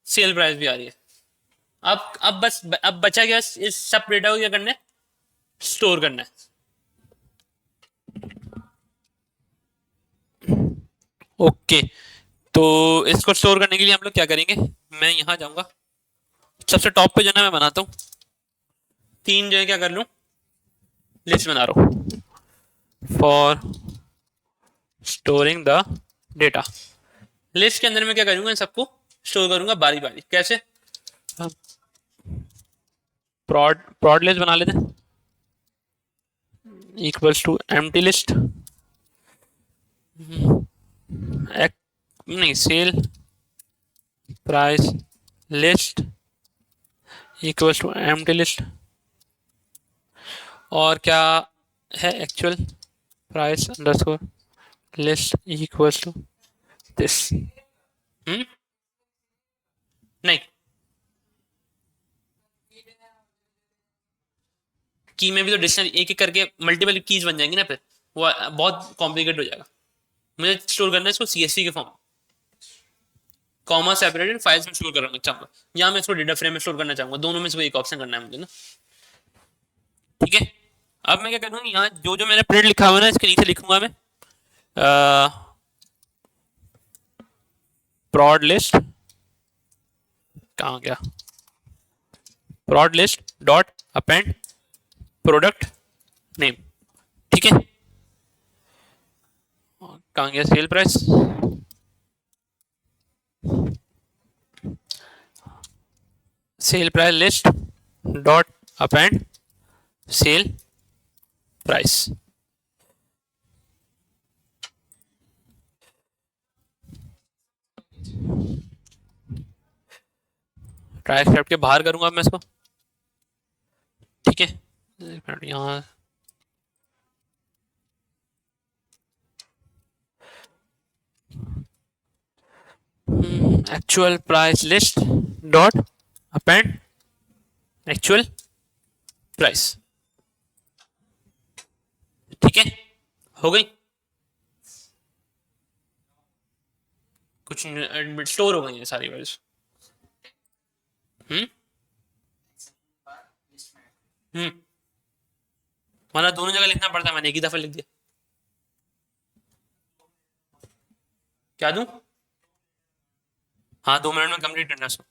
सेल प्राइस भी आ रही है। अब बस अब बचा गया इस सब डेटा को क्या करना है, स्टोर करना है। ओके, तो इसको स्टोर करने के लिए हम लोग क्या करेंगे, मैं यहाँ जाऊंगा, सबसे टॉप पे जो है मैं बनाता हूँ तीन जो है, क्या कर लूँ, लिस्ट बना रहा हूँ for storing the data. List के अंदर में क्या करूंगा, इन सबको स्टोर करूंगा बारी बारी, कैसे, प्रॉड लिस्ट बना लेते हैं, इक्वल्स टू एम्प्टी लिस्ट, नहीं sale price list equals to empty list, और क्या है, actual price underscore list equals to this. नहीं, की में भी तो डिक्शनरी एक एक करके मल्टीपल कीज बन जाएंगी ना, फिर वो बहुत कॉम्प्लिकेट हो जाएगा। मुझे स्टोर करना है इसको सीएसवी के फॉर्म, कॉमा सेपरेटेड फाइल्स में स्टोर करना चाहूंगा, या मैं इसको डेटा फ्रेम में स्टोर करना चाहूंगा, दोनों में से कोई एक ऑप्शन करना है मुझे ना, ठीक है। अब मैं क्या करूँगा, यहाँ जो जो मैंने प्रिंट लिखा हुआ है ना, इसके नीचे लिखूंगा मैं प्रॉड लिस्ट, कहाँ गया, prod list dot append product name, ठीक है। कहाँ गया sale price, sale price list dot append sale price, try script के बाहर करूंगा मैं इसको, ठीक है। यहाँ actual price list dot append actual price, ठीक है, हो गई, कुछ स्टोर हो गई है सारी वैल्यूज। हम्म हम्म वरना दोनों जगह लिखना पड़ता है, मैंने एक ही दफा लिख दिया, क्या दूं, हाँ 2 मिनट में कंप्लीट करना इसको।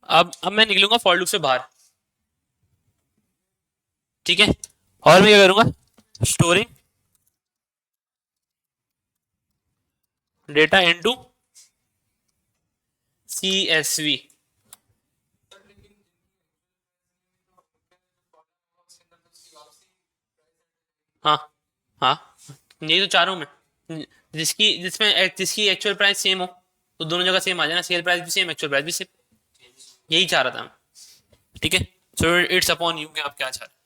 अब मैं निकलूंगा फॉर लूप से बाहर, ठीक है, और मैं क्या करूंगा, स्टोरिंग डेटा इनटू CSV, हाँ हाँ, यही तो चाह रहा हूँ मैं, जिसकी एक्चुअल प्राइस सेम हो, तो दोनों जगह सेम आ जाए ना, सेल प्राइस भी सेम एक्चुअल प्राइस भी सेम, यही चाह रहा था मैं, ठीक है। सो इट्स अपॉन यू कि आप क्या चाह रहे हैं,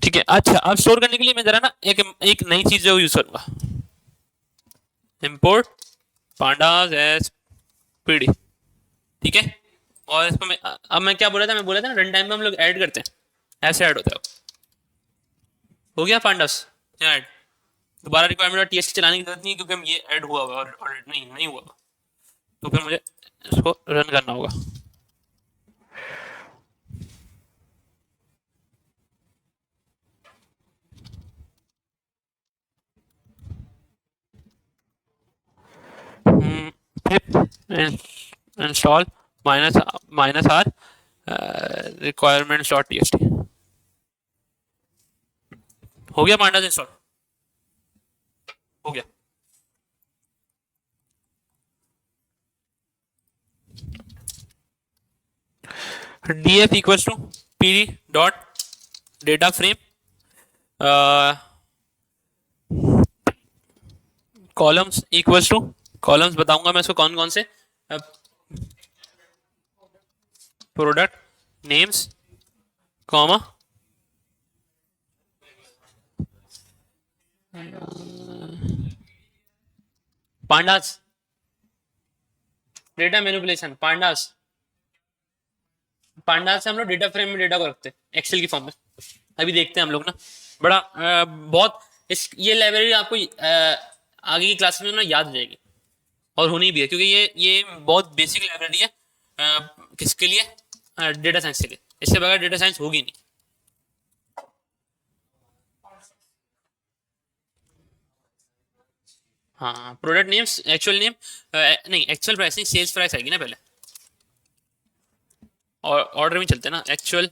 ठीक है। अच्छा, अब स्टोर करने के लिए मैं जरा ना एक नई चीज जो यूज करूंगा, इंपोर्ट पांडाज एस पीडी, ठीक है। और इसमें अब मैं क्या बोला था, मैं बोला था ना रन टाइम में हम लोग ऐड करते हैं, ऐसे ऐड होता है, हो गया पांडास ऐड, दोबारा रिक्वायरमेंट और टीएसटी चलाने की जरूरत नहीं है, क्योंकि हम ये ऐड हुआ हुआ और नहीं हुआ, तो फिर मुझे इसको रन करना होगा। pip install minus minus R requirements dot TXT हो गया, पांडास इंस्टॉल हो गया। df equals to pd dot data frame columns equals to, columns बताऊंगा मैं इसको कौन कौन से, product names comma pandas data manipulation pandas, pandas से हम लोग डेटा फ्रेम में डेटा को रखते हैं एक्सेल की फॉर्म में। अभी देखते हैं हम लोग ना, बड़ा बहुत इस ये लाइब्रेरी आपको आगे की क्लास में ना याद रहेगी और होनी भी है, क्योंकि ये बहुत बेसिक लाइब्रेरी है किसके लिए, डेटा साइंस के लिए। इसके बगैर डेटा साइंस होगी नहीं। हाँ, प्रोडक्ट नेम्स एक्चुअल नेम, नहीं एक्चुअल प्राइस नहीं, सेल्स प्राइस आएगी ना पहले, और ऑर्डर में चलते हैं ना, एक्चुअल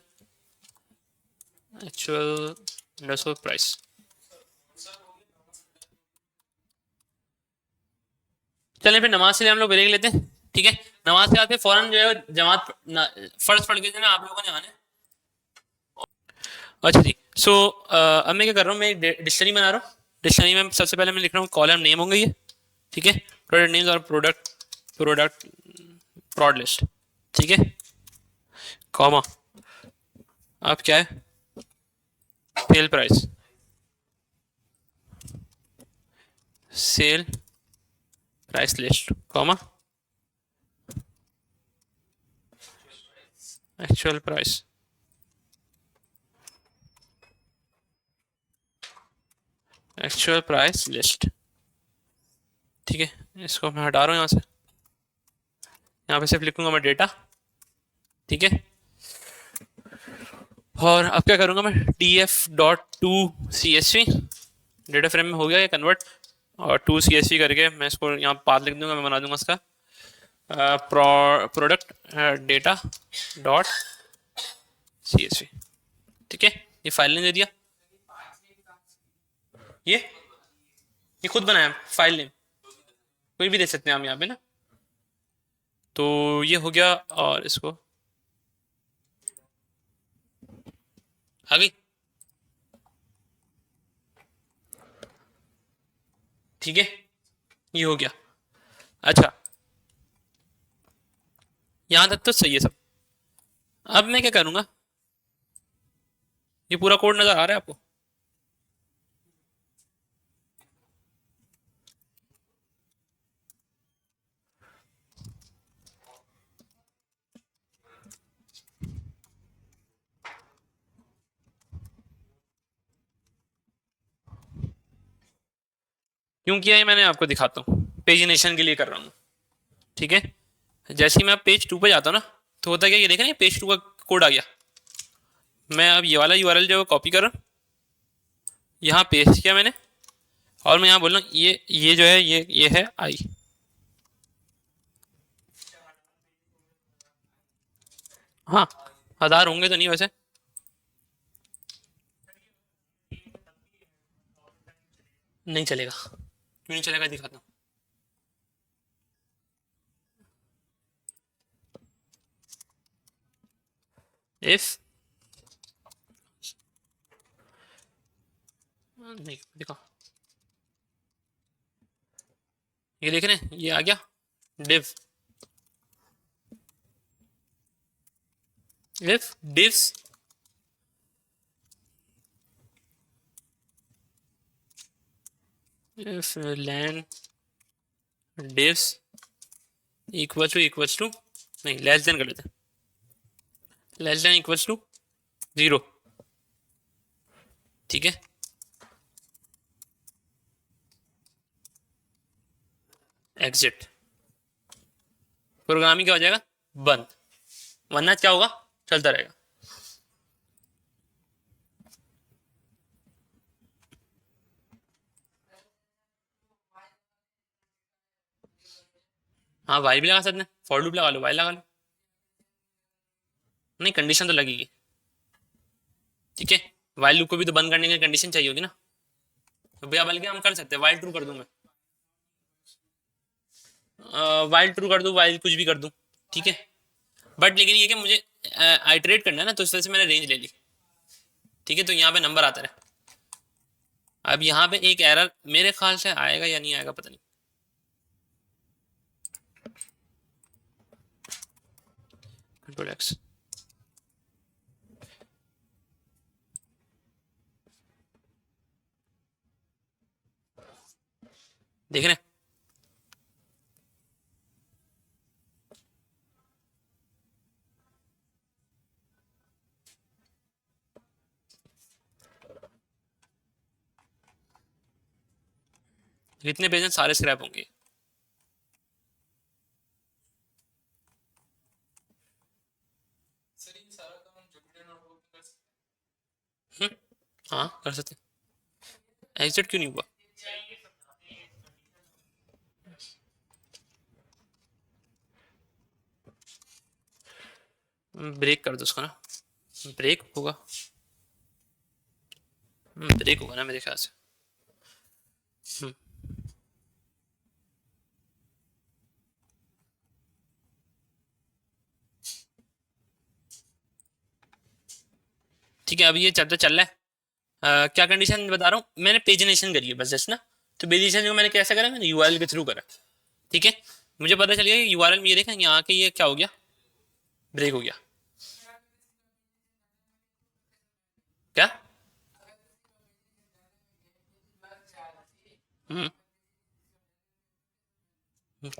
एक्चुअल अंडरस्कोर प्राइस। चलें फिर नमाज से हम लोग ब्रेक लेते हैं, ठीक है। नमाज के बाद फिर फौरन जो है जमात फर्ज पढ़ के जो है आप लोगों ने आने। अच्छा जी, सो अब मैं क्या कर रहा हूँ, मैं डिक्शनरी बना रहा हूँ। डिक्शनरी में सबसे पहले मैं लिख रहा हूँ कॉलम नेम होंगे ये, ठीक है, प्रोडक्ट नेम्स और प्रोडक्ट प्रॉड लिस्ट, ठीक है, कॉमा अब क्या है, cell price, sale price list, comma actual price, actual price list, ठीक है। इसको मैं हटा रहा हूँ यहाँ से, यहाँ पे सिर्फ लिखूंगा मैं डेटा, ठीक है। और अब क्या करूंगा मैं, D F dot to C S V, data frame में हो गया ये कन्वर्ट, और टू सी एस वी करके मैं इसको यहाँ पाथ लिख दूंगा, मैं बना दूंगा इसका product data dot C S V, ठीक है। ये फाइल ने दे दिया, ये खुद बनाया फाइल नेम, कोई भी दे सकते हैं हम यहाँ पे ना। तो ये हो गया, और इसको आगे, ठीक है, ये हो गया। अच्छा, यहां तक तो सही है सब। अब मैं क्या करूंगा, ये पूरा कोड नजर आ रहा है आपको, क्यों किया है मैंने आपको दिखाता हूँ, पेजिनेशन के लिए कर रहा हूँ, ठीक है। जैसे ही मैं पेज टू पे जाता हूँ ना, तो होता क्या, ये देखें पेज टू का कोड आ गया। मैं अब ये वाला यूआरएल जो कॉपी कर रहा हूँ, यहाँ पेस्ट किया मैंने, और मैं यहाँ बोल रहा हूँ ये जो है ये है आई, हाँ 1000 होंगे तो नहीं वैसे, नहीं चलेगा, क्यों नहीं चलेगा दिखाता हूँ। इफ नहीं दिखा, ये देख रहे हैं, ये आ गया div, if divs if len divs equals to नहीं लेस देन कर लेते हैं, लेस देन इक्वल्स टू 0, ठीक है। एग्जिट, प्रोग्रामिंग क्या हो जाएगा, बंद, वरना क्या होगा, चलता रहेगा। हाँ वाई भी लगा सकते हैं, फॉर लूप लगा लो, वाई लगा लो, नहीं, कंडीशन तो लगेगी। ठीक है, वाइल लूप को भी तो बंद करने की कंडीशन चाहिए होगी ना। तो भैया बल्कि हम कर सकते हैं, वाइल ट्रू कर दूं मैं, वाइल ट्रू कर दूं, वाइल कुछ भी कर दूं। ठीक है, बट लेकिन ये कि मुझे आइटरेट करना है ना, तो इस वजह से मैंने रेंज ले ली। ठीक है, तो यहाँ पे नंबर आता है। अब यहाँ पे एक एरर मेरे ख्याल से आएगा या नहीं आएगा पता नहीं। कंट्रोल एक्स, देख रहे हैं। कितने पेज हैं, सारे स्क्रैप होंगे। हम्म, हाँ कर सकते हैं। एग्जिट क्यों नहीं हुआ? ब्रेक कर दो उसको ना, ब्रेक होगा। ब्रेक होगा ना मेरे ख्याल से। हम्म, ठीक है, अभी ये चलता चल रहा है। क्या कंडीशन बता रहा हूँ, मैंने पेजिनेशन करी है बस जस्ट ना। तो पेजिनेशन को मैंने कैसे करा, मैंने यूआरएल के थ्रू करा। ठीक है, मुझे पता चल गया कि यूआरएल में ये देखा, यहाँ के ये क्या हो गया, ब्रेक हो गया। क्या? हम्म,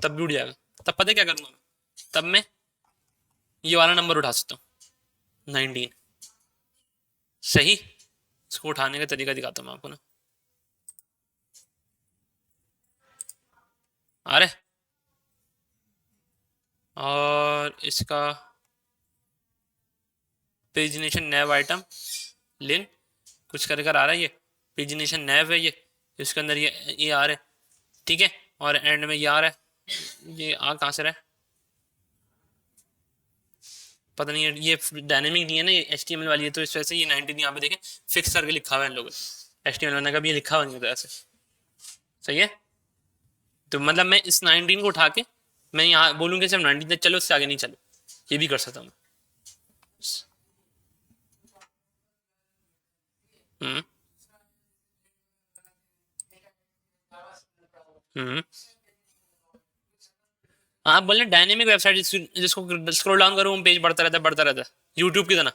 तब भी उड़ जाएगा। तब पता है क्या करूंगा मैं, तब मैं ये वाला नंबर उठा सकता हूँ, 19। सही, इसको उठाने का तरीका दिखाता हूँ मैं आपको ना। अरे, और इसका पेजिनेशन नैव आइटम लिन कुछ कर कर आ रहा है ये। पेजिनेशन नैव है ये, इसके अंदर ये आ रहा है। ठीक है, और एंड में ये आ रहा है। ये आ कहाँ से रहा है पता नहीं है, ये डायनेमिक नहीं है ना, ये एच वाली है, तो इस वजह से ये 19 यहाँ पे देखें फिक्स करके लिखा हुआ है इन लोगों ने। एच वाला का भी ये लिखा हुआ नहीं होता ऐसे। सही है, तो मतलब मैं इस 19 को उठा के मैं यहाँ बोलूँगी सिर्फ 19 तक चलो, उससे आगे नहीं चलो, ये भी कर सकता हूँ मैं। हम्म, हम्म। आप बोले डायनेमिक वेबसाइट, जिसको स्क्रॉल डाउन करो, पेज बढ़ता रहता है, बढ़ता रहता है, यूट्यूब की तरह।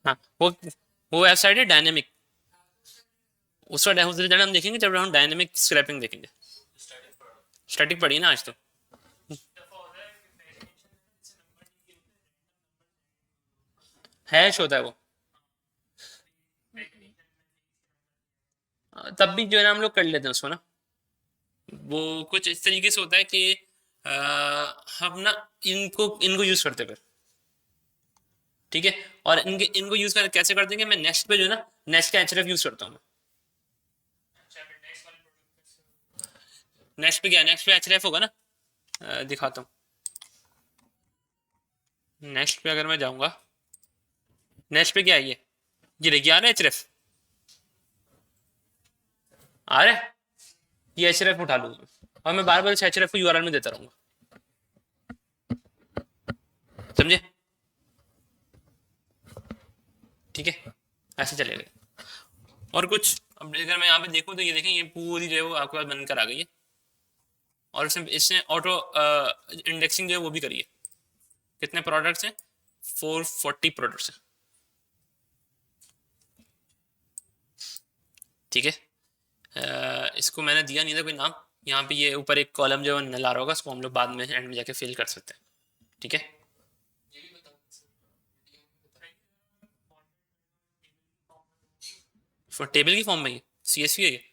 हाँ, वो वेबसाइट है डायनेमिक। उस रिजल्ट हम देखेंगे जब हम डायनेमिक स्क्रैपिंग देखेंगे। स्टैटिक पढ़ी ना आज तो। हैश होता है वो। तब भी जो है ना हम लोग कर लेते हैं उसको ना। वो कुछ इस तरीके से होता है कि आ, हम ना इनको इनको यूज करते हैं फिर। ठीक है, और इनको यूज कर कैसे करते हैं कि मैं नेक्स्ट पे जो है ना, नेक्स्ट का एचरेफ यूज करता हूँ मैं। नेक्स्ट पे क्या, नेक्स्ट पे एचरेफ होगा ना। दिखाता हूँ। नेक्स्ट पे अगर मैं जाऊंगा, नेक्स्ट पे क्या है ये देखिए आ रहा है एचरेफ, आ रहा है। ये एचरेफ उठा लूंगा और मैं बार बार इस एचरेफ को यूआरएल में देता रहूंगा। समझे? ठीक है, ऐसे चलेगा। और कुछ अब अगर मैं यहाँ पे देखूँ तो ये देखें, ये पूरी जो है वो आपके पास बनकर आ गई है। और इसने इसने ऑटो इंडेक्सिंग जो है वो भी करी है। कितने प्रोडक्ट्स हैं? 440 प्रोडक्ट्स हैं। ठीक है, इसको मैंने दिया नहीं था कोई नाम। यहाँ पे ये ऊपर एक कॉलम जो है नल आ रहा होगा, उसको हम लोग बाद में एंड में जाके फिल कर सकते हैं। ठीक है, फिर टेबल की फॉर्म में ये CSV है ये,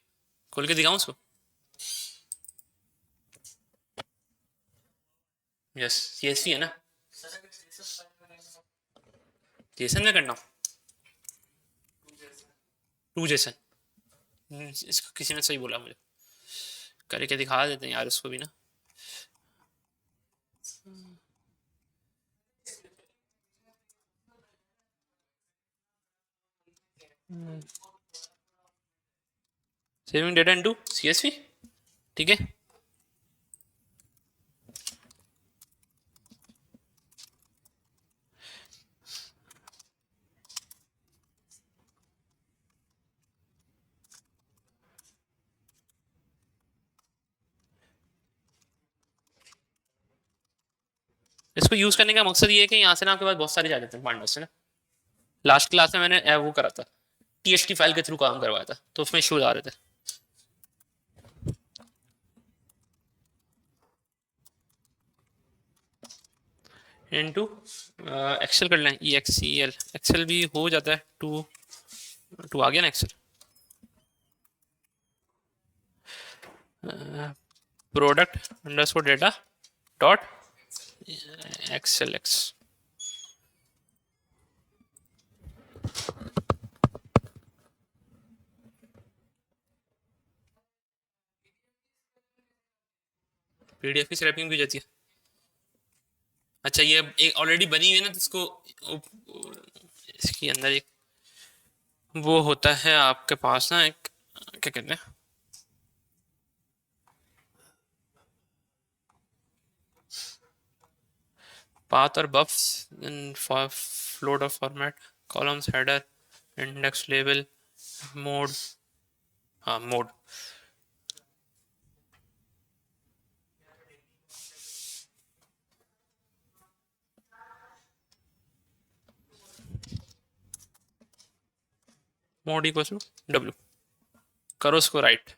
खोल के दिखाऊँ उसको? यस, CSV है ना। जेसन में करना, टू जेसन। इसको किसी ने सही बोला मुझे, करके दिखा देते हैं यार उसको भी ना। सेविंग डेटा इनटू CSV, ठीक है। इसको यूज करने का मकसद ये है कि यहाँ से ना आपके पास बहुत सारे जा जाते हैं पांडव से ना। लास्ट क्लास में मैंने वो करा था, TXT फाइल के थ्रू काम करवाया था, तो उसमें इशूज आ रहे थे। इनटू एक्सेल कर लें, EXEL, एक्सेल भी हो जाता है। टू टू आ गया ना excel. Product underscore data dot XLX। PDF की स्क्रैपिंग भी हो जाती है। अच्छा ये एक ऑलरेडी बनी हुई है ना, तो इसको इसके अंदर एक वो होता है आपके पास ना, एक क्या कहते हैं, path or buffs in float of format, columns, header, index, label, mode, हाँ mode। Mode equal to W, करो उसको राइट।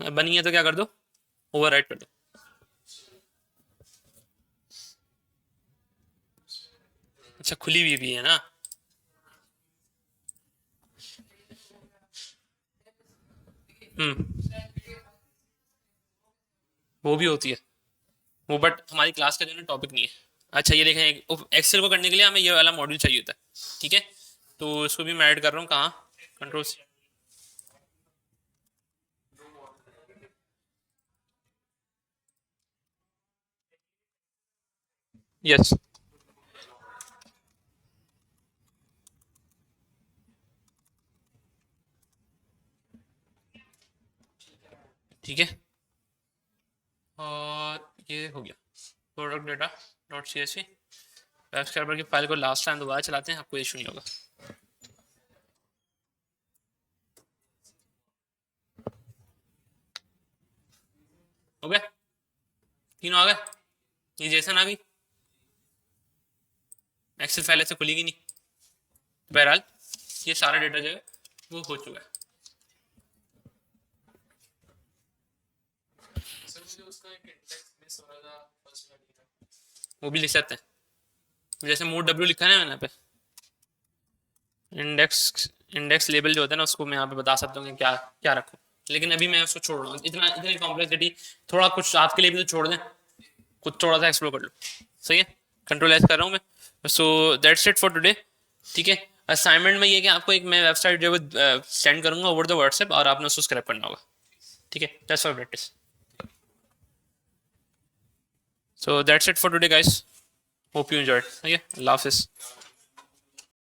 बनी है तो क्या कर दो, ओवर राइट कर दो। अच्छा खुली हुई भी है ना। वो भी होती है वो, बट हमारी क्लास का जो है टॉपिक नहीं है। अच्छा ये देखें, एक्सेल को करने के लिए हमें ये वाला मॉड्यूल चाहिए होता है, ठीक है। तो इसको भी मैं ऐड कर रहा हूँ कहाँ, कंट्रोल से। यस ठीक है। और ये हो गया product data dot CSV। Web server की फाइल को लास्ट टाइम दोबारा चलाते हैं, आपको इशू नहीं होगा। हो गया, तीनों आ गए। ये जैसा ना भी एक्सेल फाइल ऐसे खुलेगी नहीं। बहरहाल ये सारा डेटा जो है वो हो चुका है। वो भी लिख सकते हैं, जैसे मोड W लिखा है ना मैंने यहाँ पे। इंडेक्स इंडेक्स लेबल जो होता है ना, उसको मैं यहाँ पे बता सकता हूँ कि क्या क्या रखूँ। लेकिन अभी मैं उसको छोड़ रहा हूँ, इतना इतनी कॉम्प्लेक्सिटी थोड़ा कुछ आपके लिए भी तो छोड़ दें, कुछ थोड़ा सा एक्सप्लोर कर लो। सही है, कंट्रोल एस कर रहा हूँ मैं। So that's it for today, ठीक है। असाइनमेंट में ये कि आपको एक मैं वेबसाइट जो है सेंड करूंगा ओवर द व्हाट्सएप, और आपने उसको स्क्रैप करना होगा, ठीक है। That's for practice. So that's it for today guys, hope you enjoyed. ठीक है, अल्लाह हाफिज़।